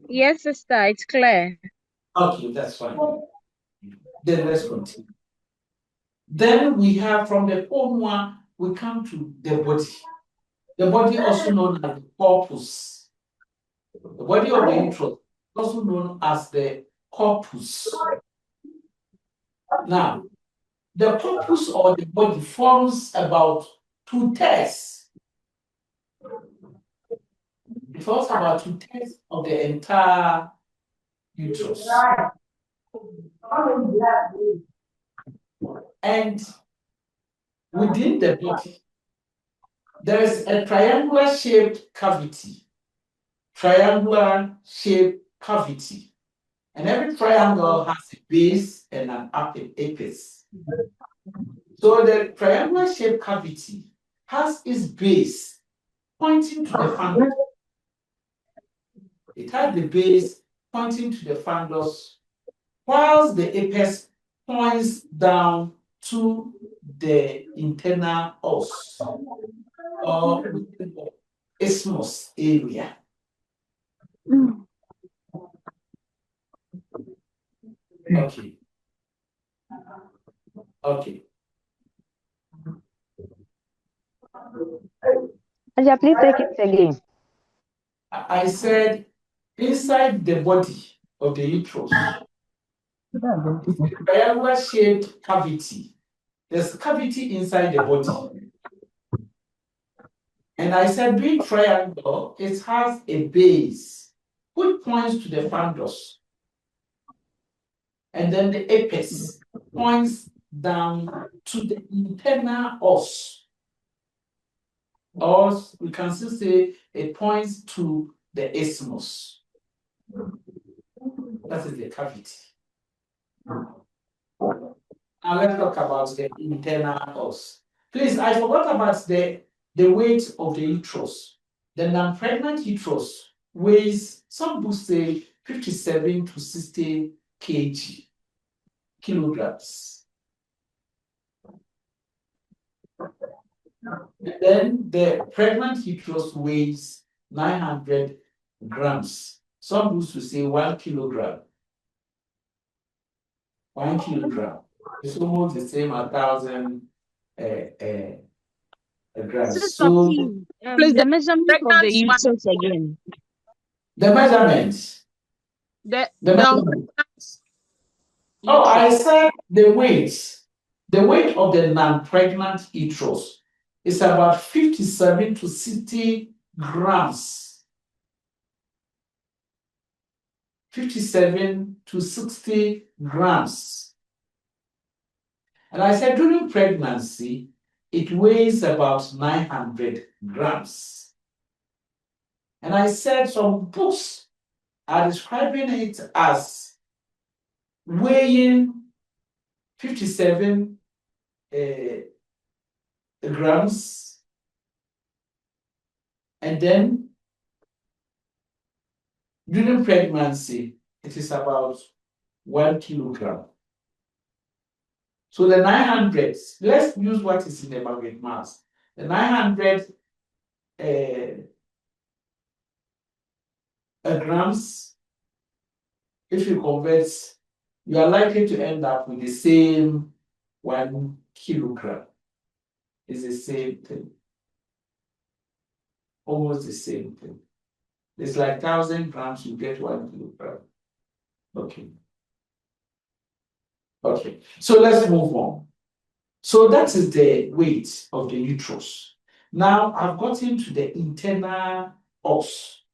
Yes, sister, it's clear. Okay, that's fine. Then let's continue. Then we have from the conua, we come to the body. The body also known as the corpus. The body of the uterus, also known as the corpus. Now, the corpus or the body forms about 2/3. It forms about 2/3 of the entire uterus. And within the body, there is a triangular shaped cavity. Triangular shaped cavity. And every triangle has a base and an apex. So the triangular shaped cavity has its base pointing to the fundus. It has the base pointing to the fundus, whilst the apex points down to the internal os or the isthmus area. Okay. Okay. Aja, please take it again. I said inside the body of the uterus, triangular shaped cavity. There's cavity inside the body. And I said being triangle, it has a base which points to the fundus. And then the apex points down to the internal os. Or we can still say it points to the isthmus. That is the cavity. Now let's talk about the internal os. Please, I forgot about the weight of the uterus. The non-pregnant uterus weighs, some books say 57 to 60 kilograms. And then the pregnant uterus weighs 900 grams. Some books will say 1 kilogram. 1 kilogram. It's almost the same as 1,000 grams. Sister, So please, the measurement of the uterus again. the measurements. The measurements. Oh, I said the weight. The weight of the non-pregnant uterus is about 57 to 60 grams. 57 to 60 grams. And I said during pregnancy, it weighs about 900 grams. And I said some books are describing it as weighing 57 grams, and then during pregnancy, it is about 1 kilogram. So the 900, let's use what is in the magnet mass. The 900 grams, if you convert, you are likely to end up with the same 1 kilogram. It's the same thing. Almost the same thing. It's like 1,000 grams, you get 1 kilogram. Okay. Okay, so let's move on. So that is the weight of the uterus. Now I've gotten to the internal os.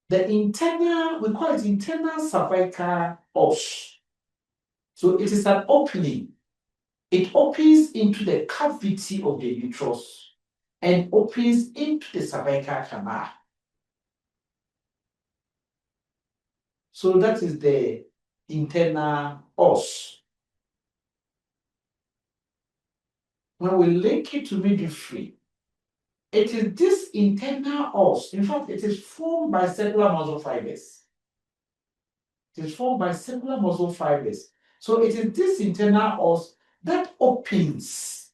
The internal, we call it internal cervical os. So it is an opening. It opens into the cavity of the uterus and opens into the cervical canal. So that is the internal os. When we link it to midwifery, it is this internal os. In fact, it is formed by cellular muscle fibers. It is formed by cellular muscle fibers. So it is this internal os that opens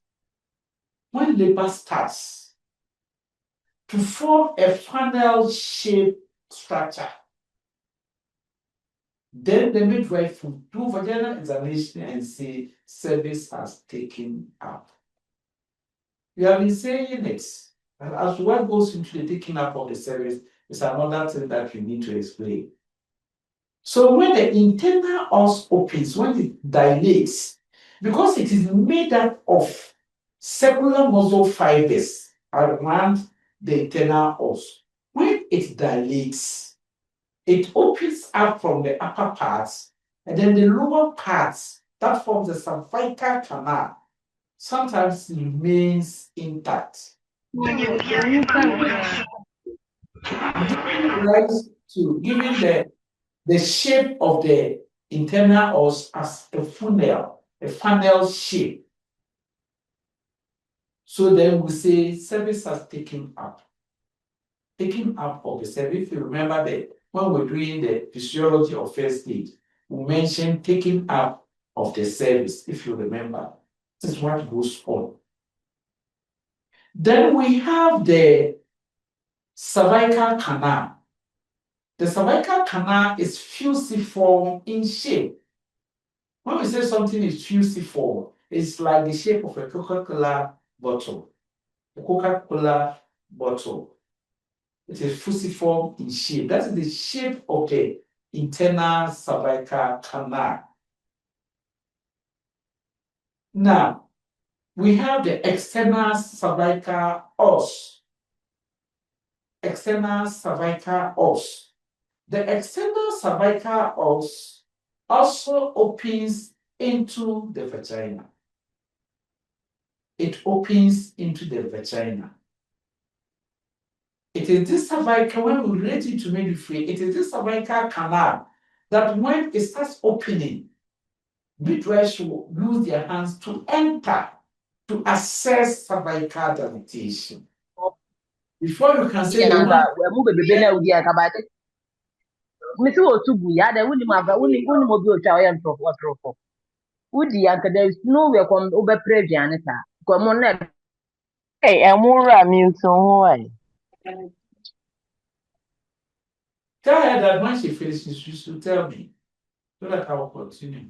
when labor starts to form a funnel-shaped structure. Then the midwife will do vaginal examination and say cervix has taken up. We have been saying it. And as to what goes into the taking up of the cervix is another thing that we need to explain. So when the internal os opens, when it dilates, because it is made up of cellular muscle fibers around the internal os, when it dilates, it opens up from the upper parts, and then the lower parts that forms the cervical canal sometimes remains intact. Giving the shape of the internal os as a funnel shape. So then we say cervix has taken up. Taking up of the cervix. If you remember that when we're doing the physiology of first aid, we mentioned taking up of the cervix, if you remember. This is what goes on. Then we have the cervical canal. The cervical canal is fusiform in shape. When we say something is fusiform, it's like the shape of a Coca-Cola bottle. A Coca-Cola bottle. It is fusiform in shape. That is the shape of the internal cervical canal. Now, we have the external cervical os. External cervical os. The external cervical os also opens into the vagina. It opens into the vagina. It is this cervical, when we relate it to midwifery, it is this cervical canal that when it starts opening, midwives will use their hands to enter to assess cervical dilatation. Before you can say Hey, Amura Milton. Tell her that when she finishes, she should tell me so that I will continue.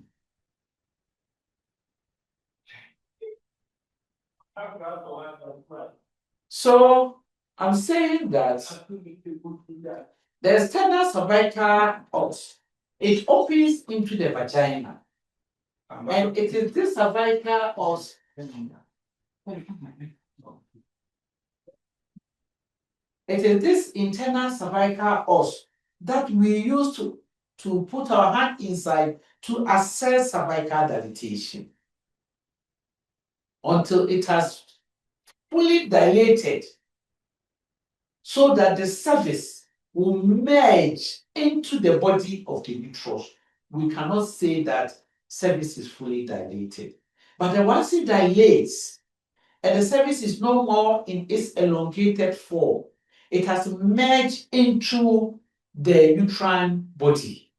So I'm saying that the external cervical os, it opens into the vagina. And it is this cervical os. It is this internal cervical os that we use to put our hand inside to assess cervical dilatation until it has fully dilated so that the cervix will merge into the body of the uterus. We cannot say that cervix is fully dilated. But then once it dilates and the cervix is no more in its elongated form, it has merged into the uterine body,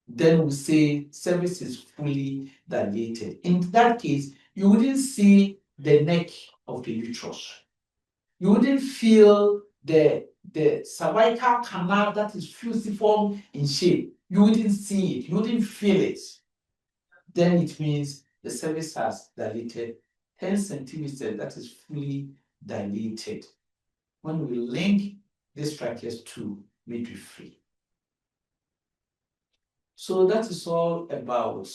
then we say cervix is fully dilated. In that case, you wouldn't see the neck of the uterus. You wouldn't feel the cervical canal that is fusiform in shape. You wouldn't see it. You wouldn't feel it. Then it means the cervix has dilated 10 centimeters, that is fully dilated. When we link these structures to midwifery. So that is all about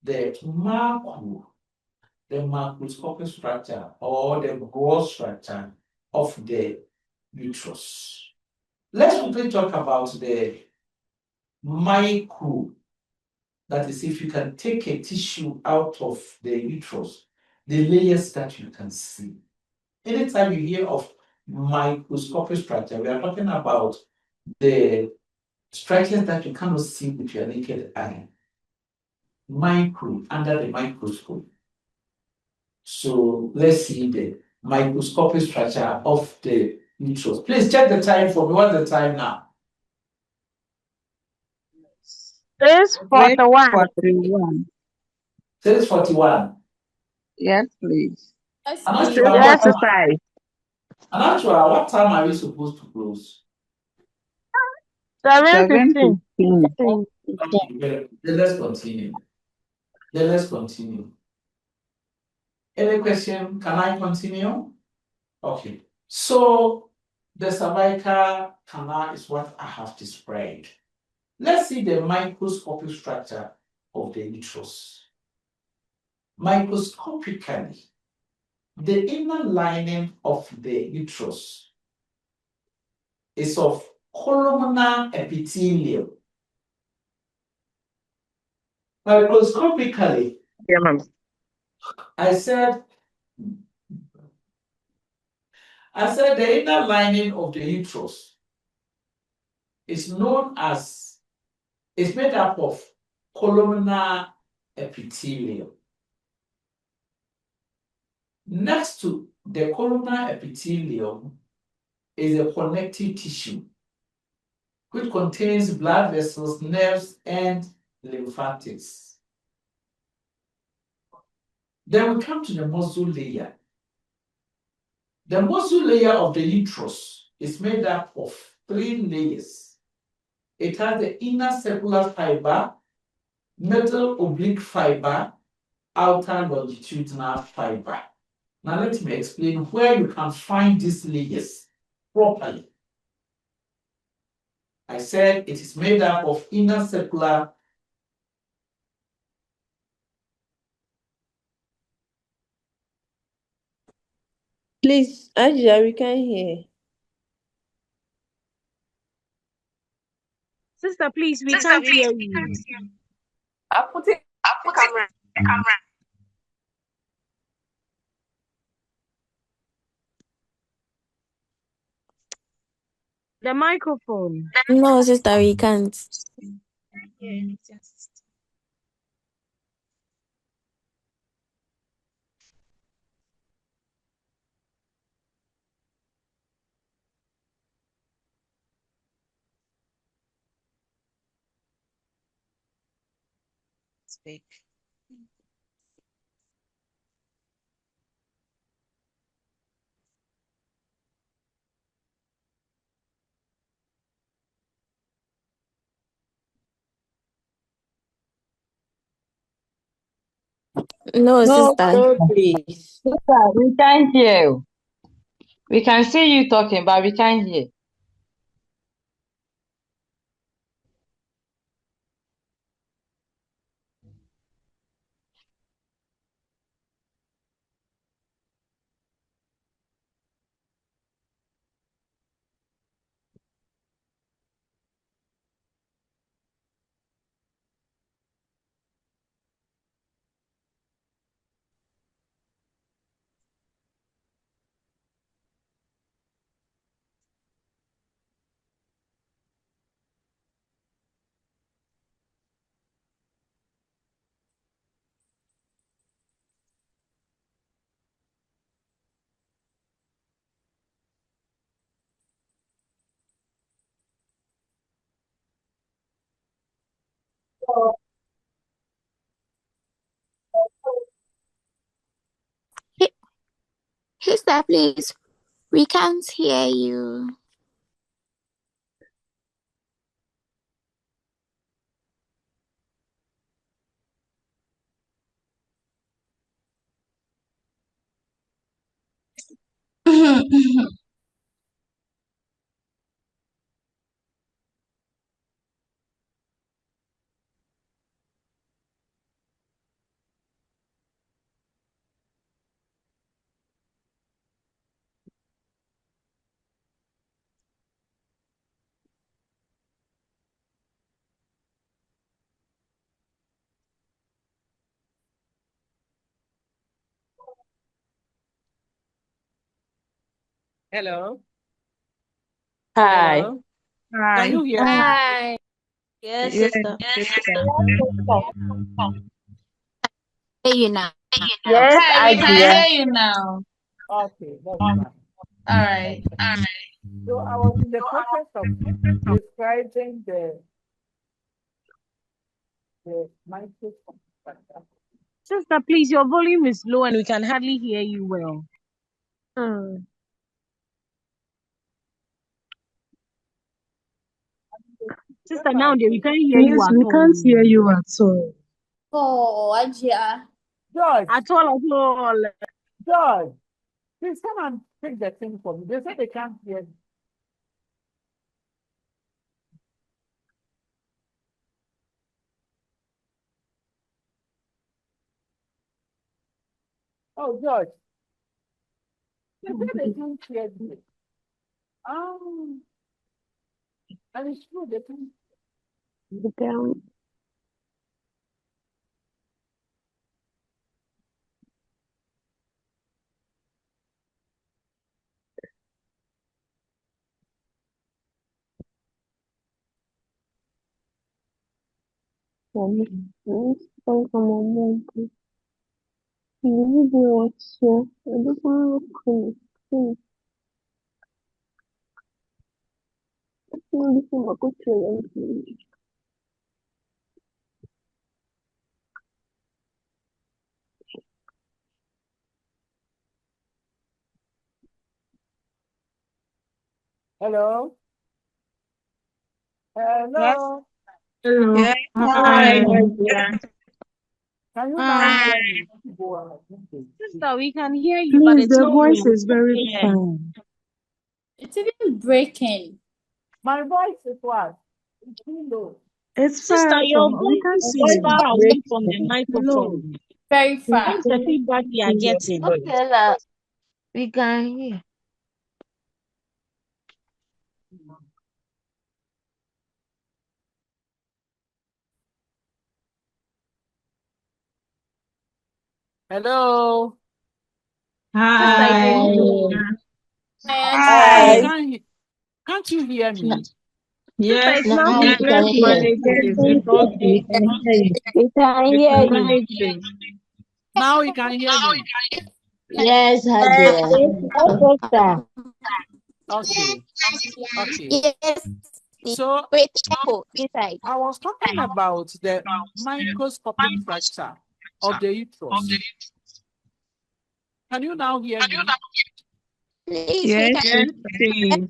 the macroscopic structure or the gross structure of the uterus. Let's quickly talk about the micro. That is, if you can take a tissue out of the uterus, the layers that you can see. Anytime you hear of microscopic structure, we are talking about the structures that you cannot see with your naked eye. Micro, under the microscope. So let's see the microscopic structure of the uterus. Please check the time for me. What's the time now? It's 41. 41. 6:41. Yes, please. Yes, I'm not please. sure Yes, what time. 5. I'm not sure what time are we supposed to close. 7:15. 7:15. Okay, then let's continue. Any question? Can I continue? Okay. So the cervical canal is what I have described. Let's see the microscopic structure of the uterus. Microscopically, the inner lining of the uterus is of columnar epithelium. Microscopically, Yeah, ma'am. I said the inner lining of the uterus is made up of columnar epithelium. Next to the columnar epithelium is a connective tissue, which contains blood vessels, nerves, and lymphatics. Then we come to the muscle layer. The muscle layer of the uterus is made up of 3 layers. It has the inner circular fiber, middle oblique fiber, outer longitudinal fiber. Now let me explain where you can find these layers properly. I said it is made up of inner circular. Please, Ajia, we can't hear. Sister, please, we can't hear you. I put it camera. The microphone. No, sister, we can't. Speak. No, No, sister. no, please. Sister, we can't hear you. We can see you talking, but we can't hear. Sister, please. We can't hear you. Hello. Hi. Hello. Hi. Can you hear me? Hi. Yes, Yes, sister. sister. Hear you now. Yes, Hi, we can Ajia. hear you now. Okay, that's fine. All right. So I was in the process of describing the microphone structure. Sister, please, your volume is low and we can hardly hear you well. Sister, now we can't hear you Yes, at we all. can't hear you at all. Oh, HAJIA. George, At all. George, please come and take the thing for me. They said they can't hear me. Oh, George, they said they can't hear me. Oh, and it's true, they can't. Yes. Hello? Hello? Hello. Yeah. Hi. Can you now Hi. hear me? Sister, we can hear you, but Please, it's the not voice well. is very fine. It's even breaking. My voice is what? It's too low. It's Sister, far your from, we voice can't is see far you. away from the Low. microphone. Very far. That's the feedback we are getting. Okay, we can hear. Hello? Sister, you can I Hi. can't you hear me? Sister, Yes, it's not Now we let's can hear. manage it. It's okay. We can hear you. We can We hear can you. manage it. Now you can hear me. Yes, Hadia. Okay, sir. Okay. Okay. Yes. So Wait, echo inside. I was talking about the microscopic fracture of the uterus. Can you now hear me? Please, we Yes, can. please.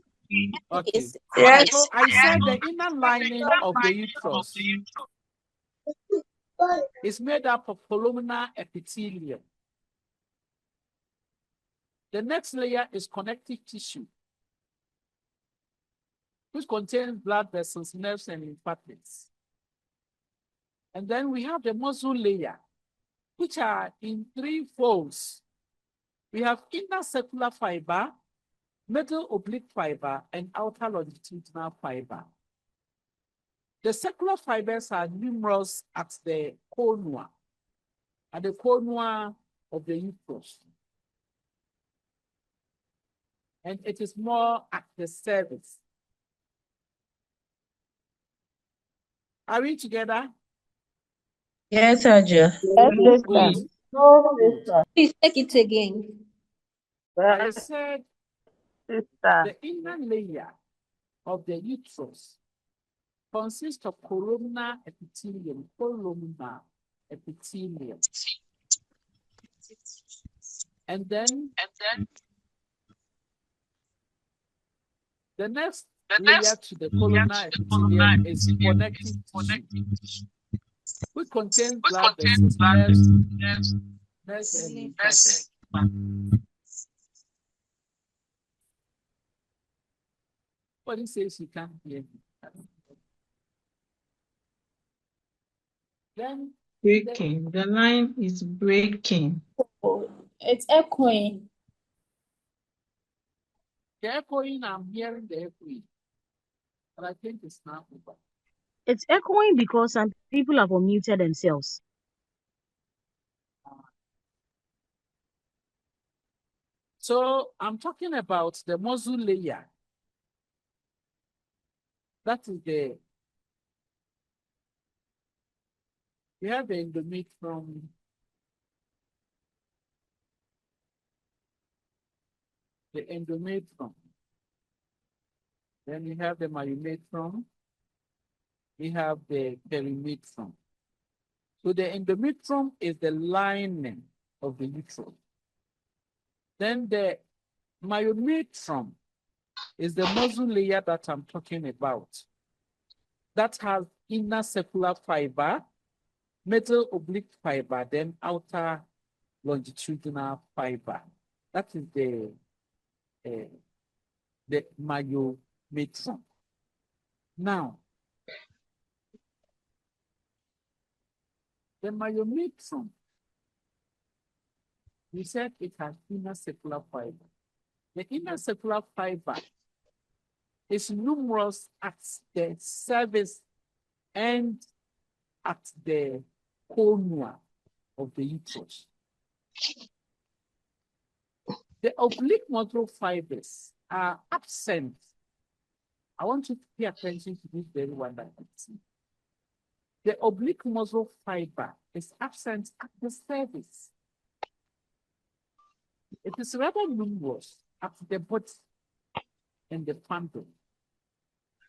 Okay. Yes. So I said the inner lining of the uterus is made up of columnar epithelium. The next layer is connective tissue, which contains blood vessels, nerves, and lymphatics. And then we have the muscle layer, which are in three folds. We have inner circular fiber, middle oblique fiber, and outer longitudinal fiber. The circular fibers are numerous at the conua of the uterus. And it is more at the cervix. Are we together? Yes, Haja. Yes, sister. Good. No, Good. sister. Please take it again. I said Sister. the inner layer of the uterus consists of columnar epithelium. And then the next layer to the columnar epithelium is connective tissue, which contains blood vessels, nerves, and lymphatics. What he says you can't hear me. Then Breaking. The line is breaking. Oh, it's echoing. the echoing, I'm hearing the echoing, but I think it's not over. It's echoing because some people have unmuted themselves. So I'm talking about the muscle layer. That is we have the endometrium. the endometrium. Then we have the myometrium. We have the perimetrium. So the endometrium is the lining of the uterus. Then the myometrium is the muscle layer that I'm talking about. That has inner circular fiber, middle oblique fiber, then outer longitudinal fiber. That is the myometrium. Now, the myometrium, we said it has inner circular fiber. The inner circular fiber is numerous at the cervix and at the cornua of the uterus. The oblique muscle fibers are absent. I want you to pay attention to this very one that I'm seeing. The oblique muscle fiber is absent at the cervix. It is rather numerous at the body and the fundum.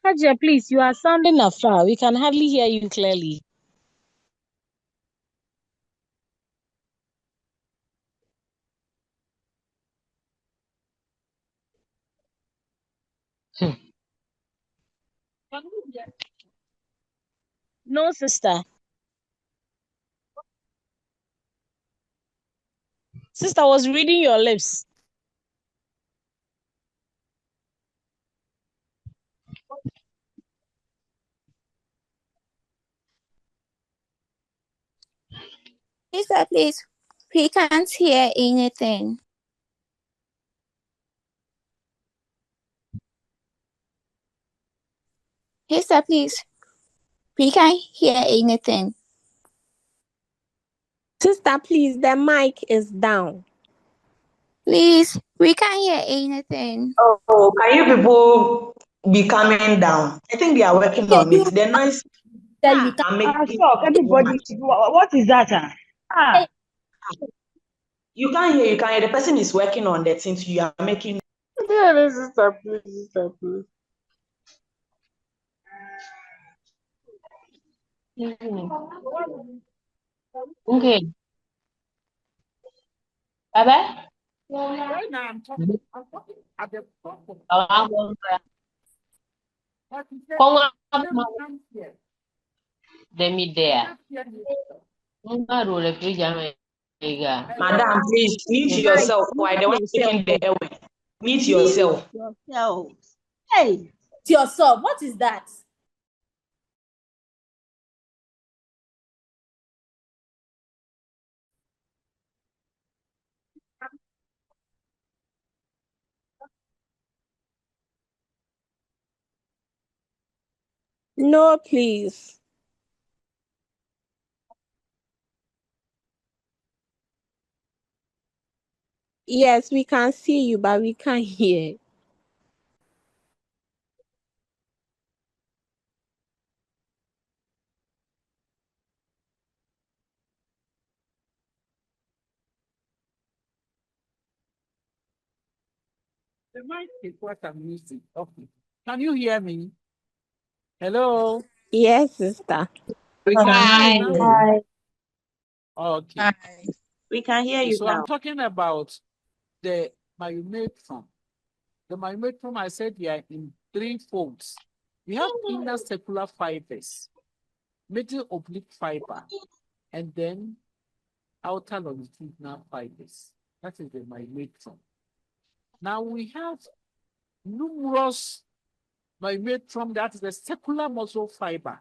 HAJIA, please, you are sounding afar. We can hardly hear you clearly. No, sister. Sister was reading your lips. Sister, please. We can't hear anything. Sister, please. We can't hear anything. Sister, please, the mic is down. Please, we can't hear anything. Oh, can you people be calming down? I think they are working on it. The noise. Stop, everybody. What is that? You can't hear. You can't hear. The person is working on that since you are making. Sister, please, sister, please. Okay. Bye-bye. Right now, I'm talking at the top of Madam, please mute yourself. Why the one taking the airway? Mute yourself. Hey, to yourself. What is that? No, please. Yes, we can see you, but we can't hear. the mic is what I'm using. Okay. Can you hear me? Hello? Yes, sister. We can Hi. hear you. Hi. Okay. Hi. We can hear you So now. I'm talking about the myometrium. The myometrium, I said, they are in three folds. We have inner circular fibers, middle oblique fiber, and then outer longitudinal fibers. That is the myometrium. Now we have numerous myometrium, that is the circular muscle fiber,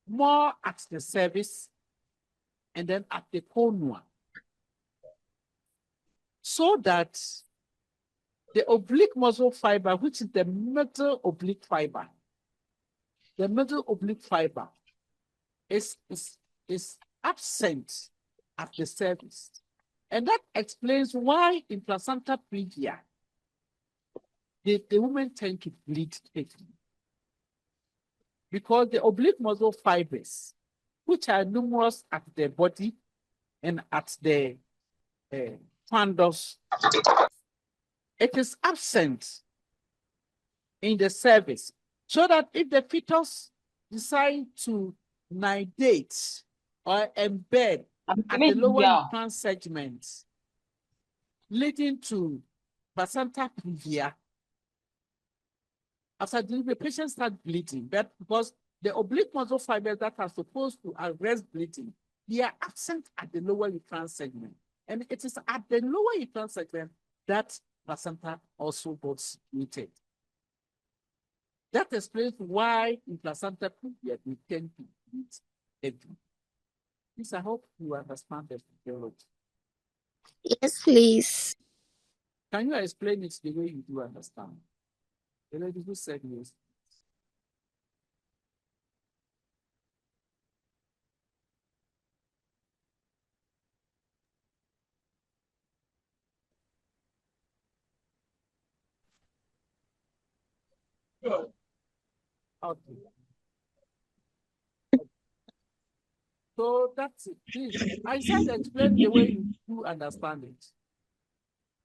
more at the cervix and then at the cornua. So that the oblique muscle fiber, which is the middle oblique fiber, the middle oblique fiber is absent at the cervix. And that explains why in placenta previa, the women tend to bleed quickly. Because the oblique muscle fibers, which are numerous at the body and at the fundus, it is absent in the cervix, so that if the fetus decide to nidate or embed at the lower uterine segment, leading to placenta previa, after delivery, patients start bleeding, but because the oblique muscle fibers that are supposed to arrest bleeding, they are absent at the lower uterine segment. And it is at the lower uterine segment that placenta also got secreted. That explains why in placenta previa we tend to bleed heavy. Please, I hope you understand the physiology. Yes, please. Can you explain it the way you do understand? The lady who said yes. Okay. So that's it. Please, I said explain the way you do understand it.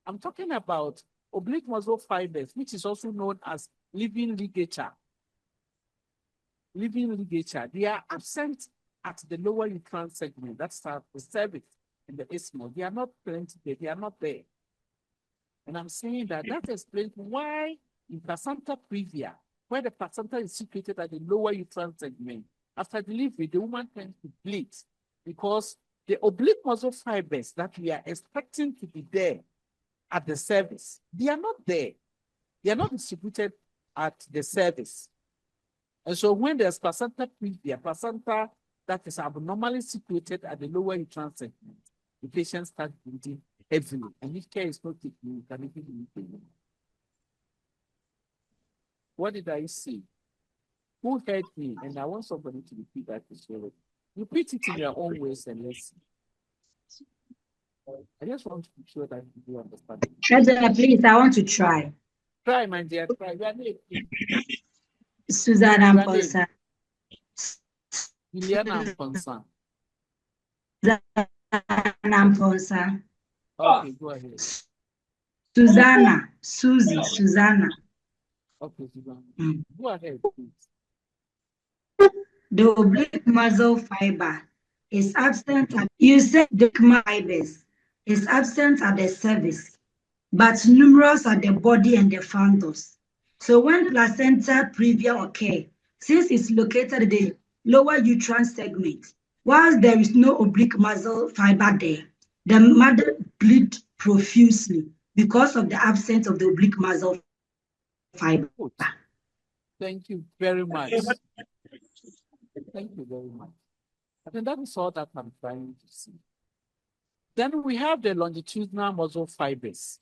I'm talking about oblique muscle fibers, which is also known as living ligature. Living ligature. They are absent at the lower uterine segment. That's the cervix and the isthmus. They are not present there. They are not there. And I'm saying that explains why in placenta previa, where the placenta is situated at the lower uterine segment, after delivery, the woman tends to bleed because the oblique muscle fibers that we are expecting to be there at the cervix, they are not there. They are not distributed at the cervix. And so when there's placenta previa, placenta that is abnormally situated at the lower uterine segment, the patient starts bleeding heavily. And if care is not taken, you can even bleed. What did I say? Who heard me? And I want somebody to repeat that as well. Repeat it in your own ways and let's see. I just want to be sure that you do understand it. Treasurer, please, I want to try. Try, my dear, try. Your name, Susanna Ponsa. Juliana Ponsa. Susanna Ponsa. Okay, go ahead. Susanna. Susanna. Okay, Susanna. Go ahead, please. The oblique muscle fiber is absent at, you said the fibers is absent at the cervix, but numerous at the body and the fundus. So when placenta previa occur, since it's located at the lower uterine segment, whilst there is no oblique muscle fiber there, the mother bleeds profusely because of the absence of the oblique muscle fiber. Thank you very much. Thank you very much. I think that is all that I'm trying to see. Then we have the longitudinal muscle fibers.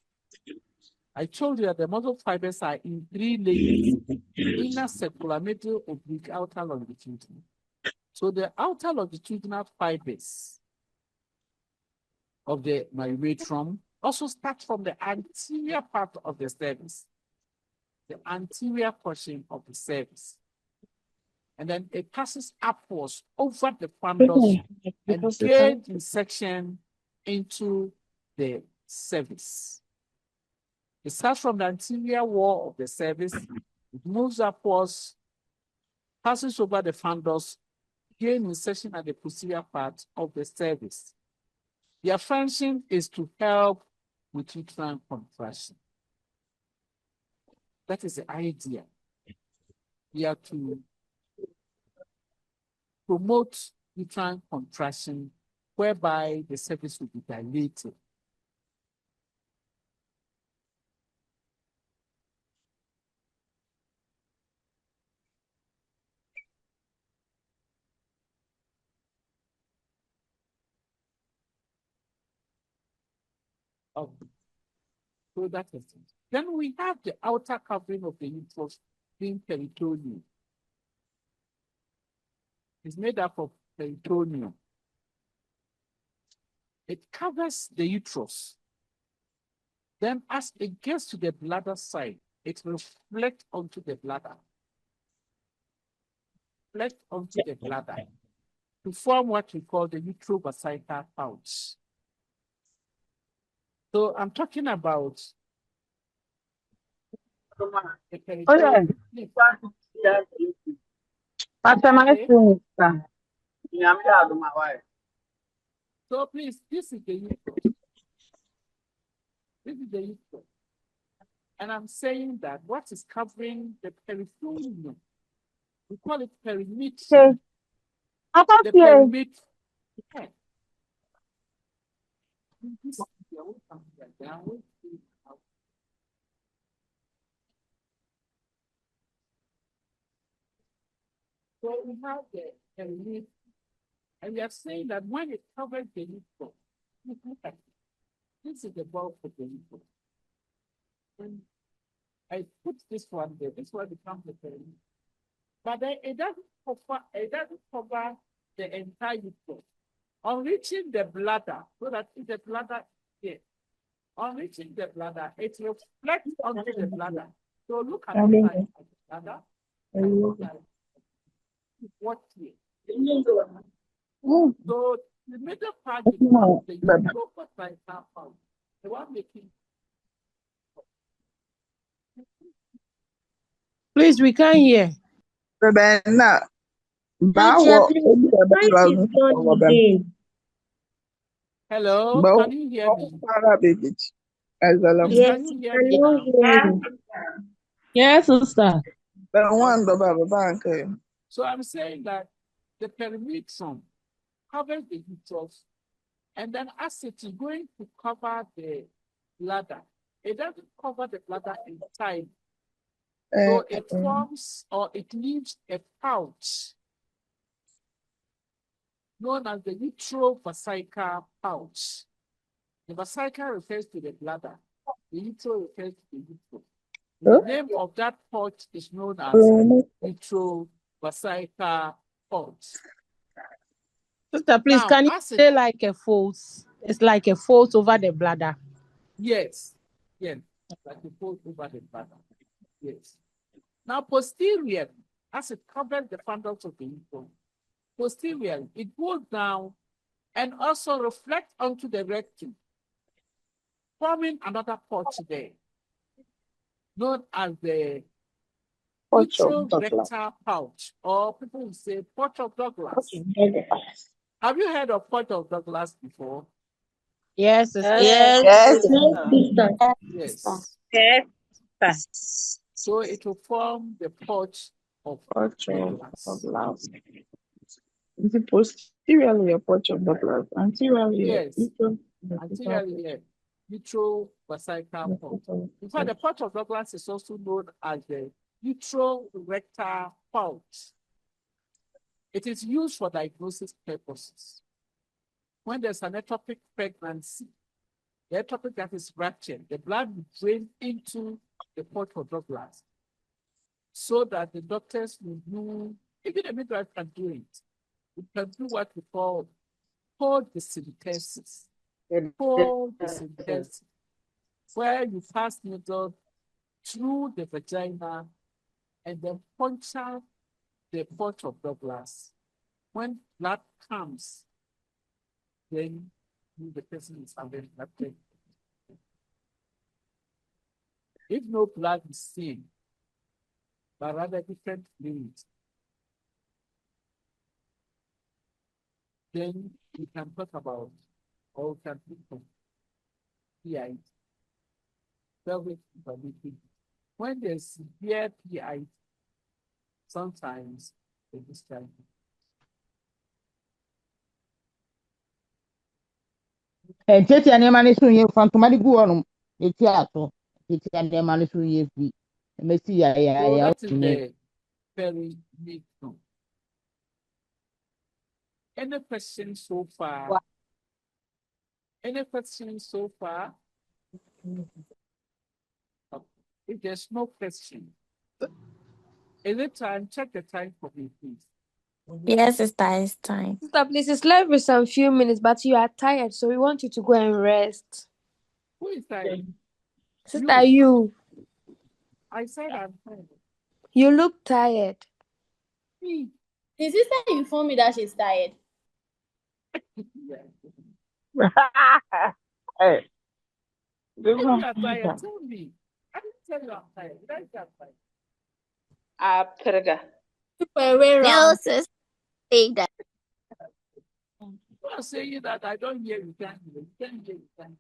I told you that the muscle fibers are in 3 layers: inner, circular, medial, oblique, outer longitudinal. So the outer longitudinal fibers of the myopatrum also start from the anterior part of the cervix, the anterior portion of the cervix. And then it passes upwards over the fundus and gains in section into the cervix. It starts from the anterior wall of the cervix, it moves upwards, passes over the fundus, gains in section at the posterior part of the cervix. Their function is to help with uterine contraction. That is the idea. We have to promote uterine contraction whereby the cervix will be dilated. So that is it. Then we have the outer covering of the uterus being peritoneum. It's made up of peritoneum. It covers the uterus. Then as it gets to the bladder side, it reflects onto the bladder. Reflect onto the bladder to form what we call the utrovesical pouch. So I'm talking about Oh, yeah. Pastor, my son, So please, this is the uterus. This is the uterus. And I'm saying that what is covering the peritoneum, we call it perimeter. The perimeter. Okay. So we have the perimeter, and we are saying that when it covers the uterus, look at it. This is the bulk of the uterus. When I put this one there, this one becomes the perimeter. But then it doesn't cover the entire uterus. On reaching the bladder, so that if the bladder here, on reaching the bladder, it reflects onto the bladder. So look at the side of the bladder. What here? So the middle part is the uterobasal part. The one making. Please, we can't hear. Hello, can you hear me? Please, Yes, can you hear me now? yes, sister. So I'm saying that the perimeter covers the uterus, and then as it is going to cover the bladder, it doesn't cover the bladder inside. So it forms or it leaves a pouch known as the utero-vesical pouch. The vesica refers to the bladder. The utero refers to the uterus. The name of that pouch is known as utero-vesical pouch. Sister, please, Now, can you say like a fold? It's like a fold over the bladder. Yes, yes, like a fold over the bladder. Yes. Now, posterior, as it covers the fundus of the uterus, posterior, it goes down and also reflects onto the rectum, forming another pouch there, known as the uterorectal pouch, or people will say pouch of Douglas. Have you heard of pouch of Douglas before? Yes, sister. Yes. Yes. Yes. So it will form the pouch of Douglas. Posteriorly, a pouch of Douglas. Anteriorly, Yes. Anteriorly, utero-vesical pouch. In fact, the pouch of Douglas is also known as the uterorectal pouch. It is used for diagnosis purposes. When there's an ectopic pregnancy, the ectopic that is ruptured, the blood will drain into the pouch of Douglas so that the doctors will do, even the midwife can do it. We can do what we call CODeL, where you pass needle through the vagina and then puncture the pouch of Douglas. When blood comes, then the person is having blood. If no blood is seen, but rather different fluids, then we can talk about, or we can think of PI, pelvic inflammatory. When there's severe PI, sometimes they discharge. Tete ya nema ne so ye fantoma de gu onum eti ato tete ya nema ne so ye fi mesi ya So ya that is the perimeter. Any questions so far? Any questions so far? If there's no question, is it time? Check the time for me, please. Yes, sister, it's time. Sister, please, it's left with some few minutes, but you are tired, so we want you to go and rest. Who is tired? Sister, you. I said I'm tired. You look tired. Me. The sister informed me that she's tired. If you are tired, tell me. tell you I'm tired. Did I say I'm tired? No, sis. Say that. You are saying that I don't hear you, can't hear. You can't hear, you can't hear.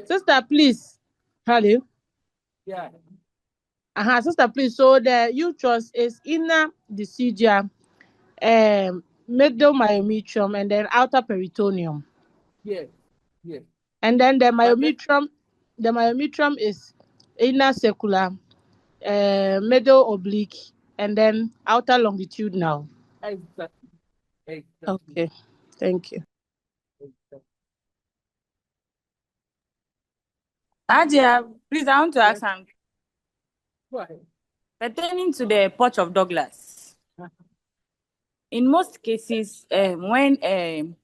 Sister, please. Hello. Yeah. Sister, please. So the uterus is inner deciduum, middle myometrium, and then outer peritoneum. Yes. Yes. And then the myometrium is inner circular, middle oblique, and then outer longitudinal. Exactly. Okay. Thank you. Nadia, please, I want to ask something. Go ahead. Pertaining to the Porch of Douglas, in most cases, when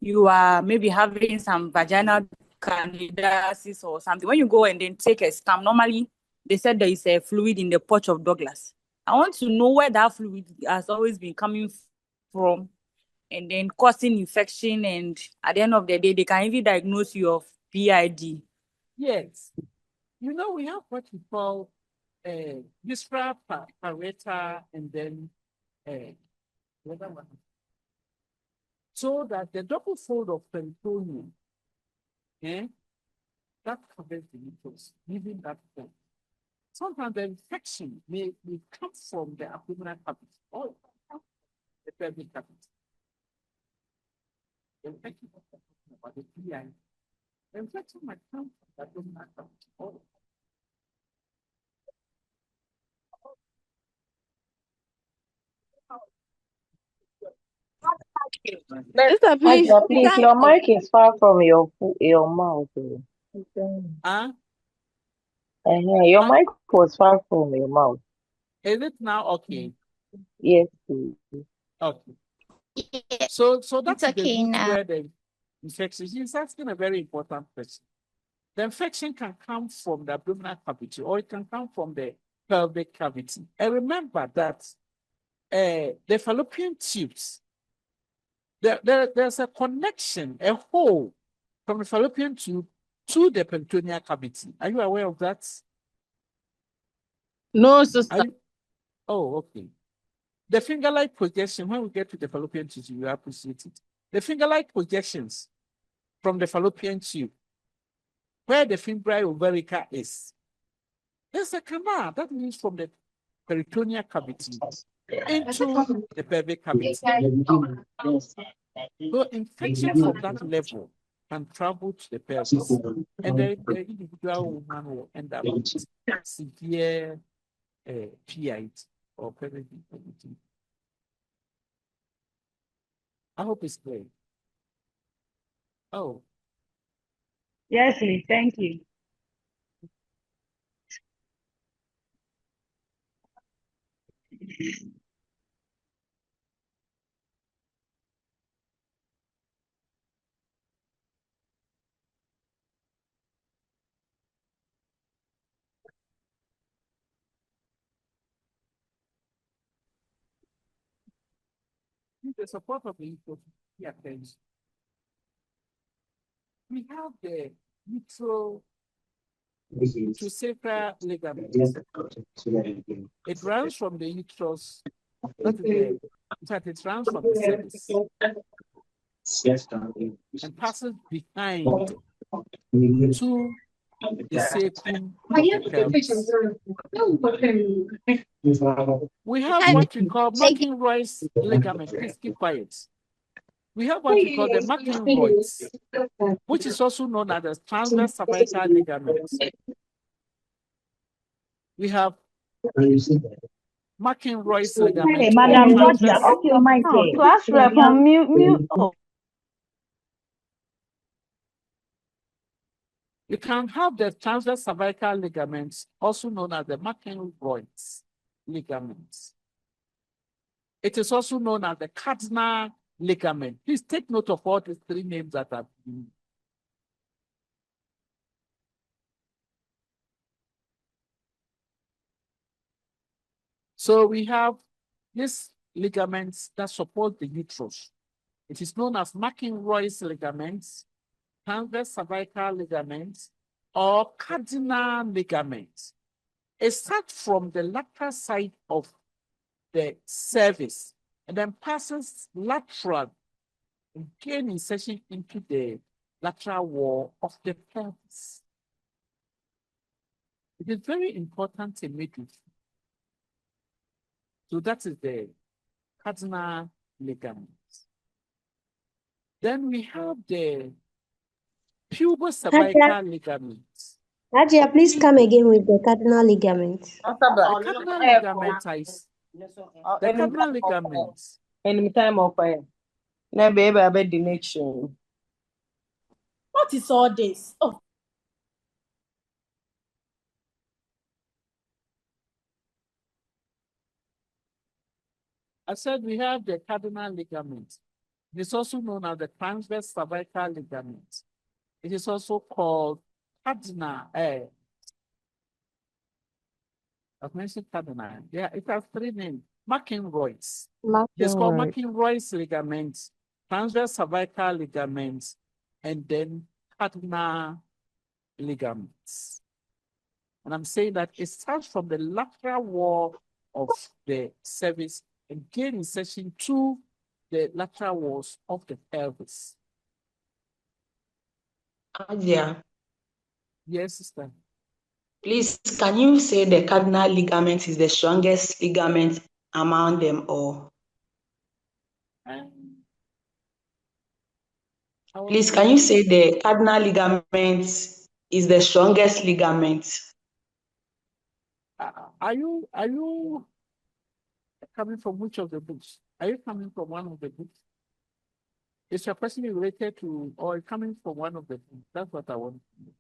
you are maybe having some vaginal candidiasis or something, when you go and then take a scan, normally they said there is a fluid in the Porch of Douglas. I want to know where that fluid has always been coming from and then causing infection, and at the end of the day, they can even diagnose you of PID. Yes. You know, we have what we call visceral parietal and then the other one. So that the double fold of peritoneum, that covers the uterus, leaving that fold. Sometimes the infection may come from the abdominal cavity or the pelvic cavity. The infection about the PI. The infection might come from the abdominal cavity or Sister, please. Haja, please, your mic is far from your mouth. Your mic was far from your mouth. Is it now okay? Yes, please. Okay. So that's It's okay the root now. where the infection is. Asking a very important question. The infection can come from the abdominal cavity or it can come from the pelvic cavity. And remember that the fallopian tubes, there's a connection, a hole from the fallopian tube to the peritoneal cavity. Are you aware of that? No, sister. Oh, okay. The finger-like projection, when we get to the fallopian tube, you appreciate it. The finger-like projections from the fallopian tube, where the fimbriae ovarica is, there's a canal that means from the peritoneal cavity into the pelvic cavity. So infection from that level can travel to the pelvis, and the individual woman will end up with severe PID or pelvic inflammation. I hope it's clear. Oh. Yes, please. Thank you. With the support of the info, attention. We have the uterosacral ligament. It runs from the uterus, that is the, in fact, it runs from the cervix and passes behind to the sacrum of the pelvis. We have what we call McInroy's ligament. Please keep quiet. We have what we call the McInroy's, which is also known as the transverse cervical ligament. We have McInroy's ligament. Hey, Madam Georgia, off your mic. Class rep on mute. Oh. You can have the transverse cervical ligaments, also known as the McInroy's ligaments. It is also known as the cardinal ligament. Please take note of all these three names that are used. So we have these ligaments that support the uterus. It is known as McInroy's ligaments, transverse cervical ligaments, or cardinal ligaments. It starts from the lateral side of the cervix and then passes lateral and gain insertion into the lateral wall of the pelvis. It is very important in midwifery. So that is the cardinal ligaments. Then we have the pubocervical ligaments. Hajia, please come again with the cardinal ligament. The cardinal ligaments. The cardinal ligaments. Any time of fire. Now, baby, I bet the next show. What is all this? Oh. I said we have the cardinal ligament. It is also known as the transverse cervical ligament. It is also called cardinal. I've mentioned cardinal. Yeah, it has three names. McInroy's. It's called McInroy's ligament, transverse cervical ligament, and then cardinal ligaments. And I'm saying that it starts from the lateral wall of the cervix and gain insertion to the lateral walls of the pelvis. Hajia, Yes, sister. please, can you say the cardinal ligament is the strongest ligament among them all? Please, can you say the cardinal ligament is the strongest ligament? Are you coming from which of the books? Are you coming from one of the books? Is your question related to or coming from one of the books? That's what I want to know.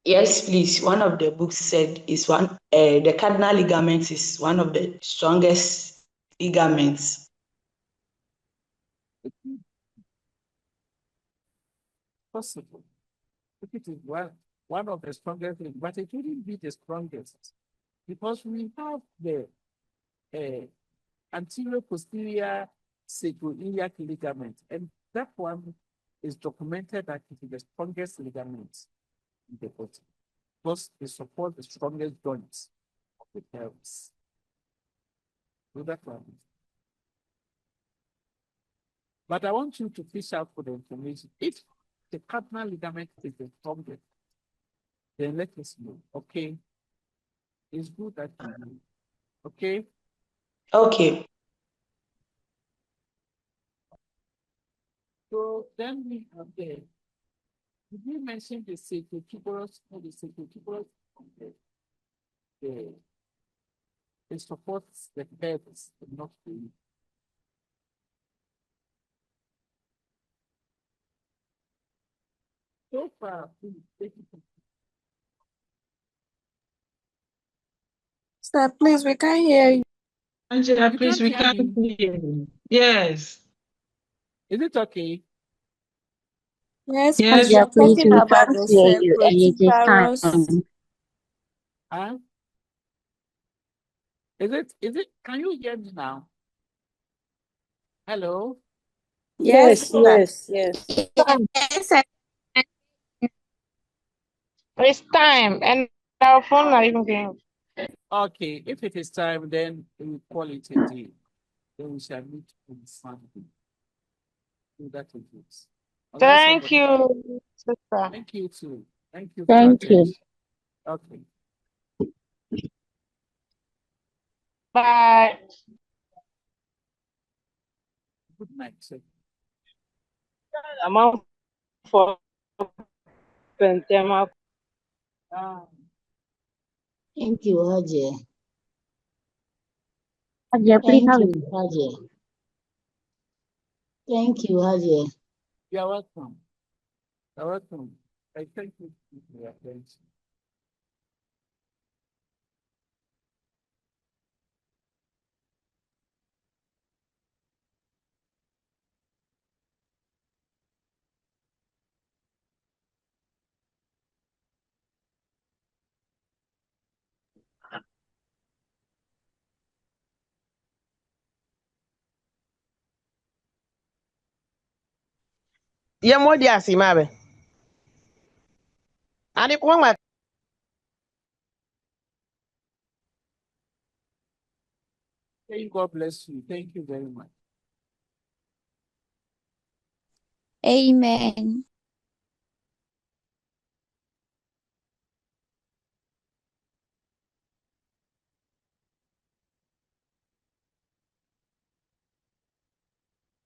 Yes, please. One of the books said is the cardinal ligament is one of the strongest ligaments. Possible. If it is one of the strongest, but it wouldn't be the strongest because we have the anterior posterior sacroiliac ligament, and that one is documented that it is the strongest ligament in the body because it supports the strongest joints of the pelvis. So that one. But I want you to fish out for the information. If the cardinal ligament is the strongest, then let us know. Okay. It's good that you know. Okay. Okay. So then we have the. Did you mention the sacrotuberous or the sacrotuberous? It supports the pelvis, not the. So far, please take it. Sir, please, we can't hear you. Angela, please, we can't hear you. Yes. Is it okay? Yes, Yes, but you're please, talking we about can't the hear you, and it is sacrotuberous. time. Is it, can you hear me now? Hello? Yes. Yes, It's time, and our phone not even going. Okay, if it is time, then we will call it a day. Then we shall meet on Sunday. So that is it. Thank you, sister. Thank you too. Thank you for Thank you. attention. Okay. Bye. Good night, sir. I'm for Pentema. Thank you, Hajia. Hajia, please Thank have you, it. Hajia. Thank you, Hajia. You're welcome. You're welcome. I thank you for your attention. Yeah, more dia si mabe. Ani ko ma God bless you. Thank you very much. Amen.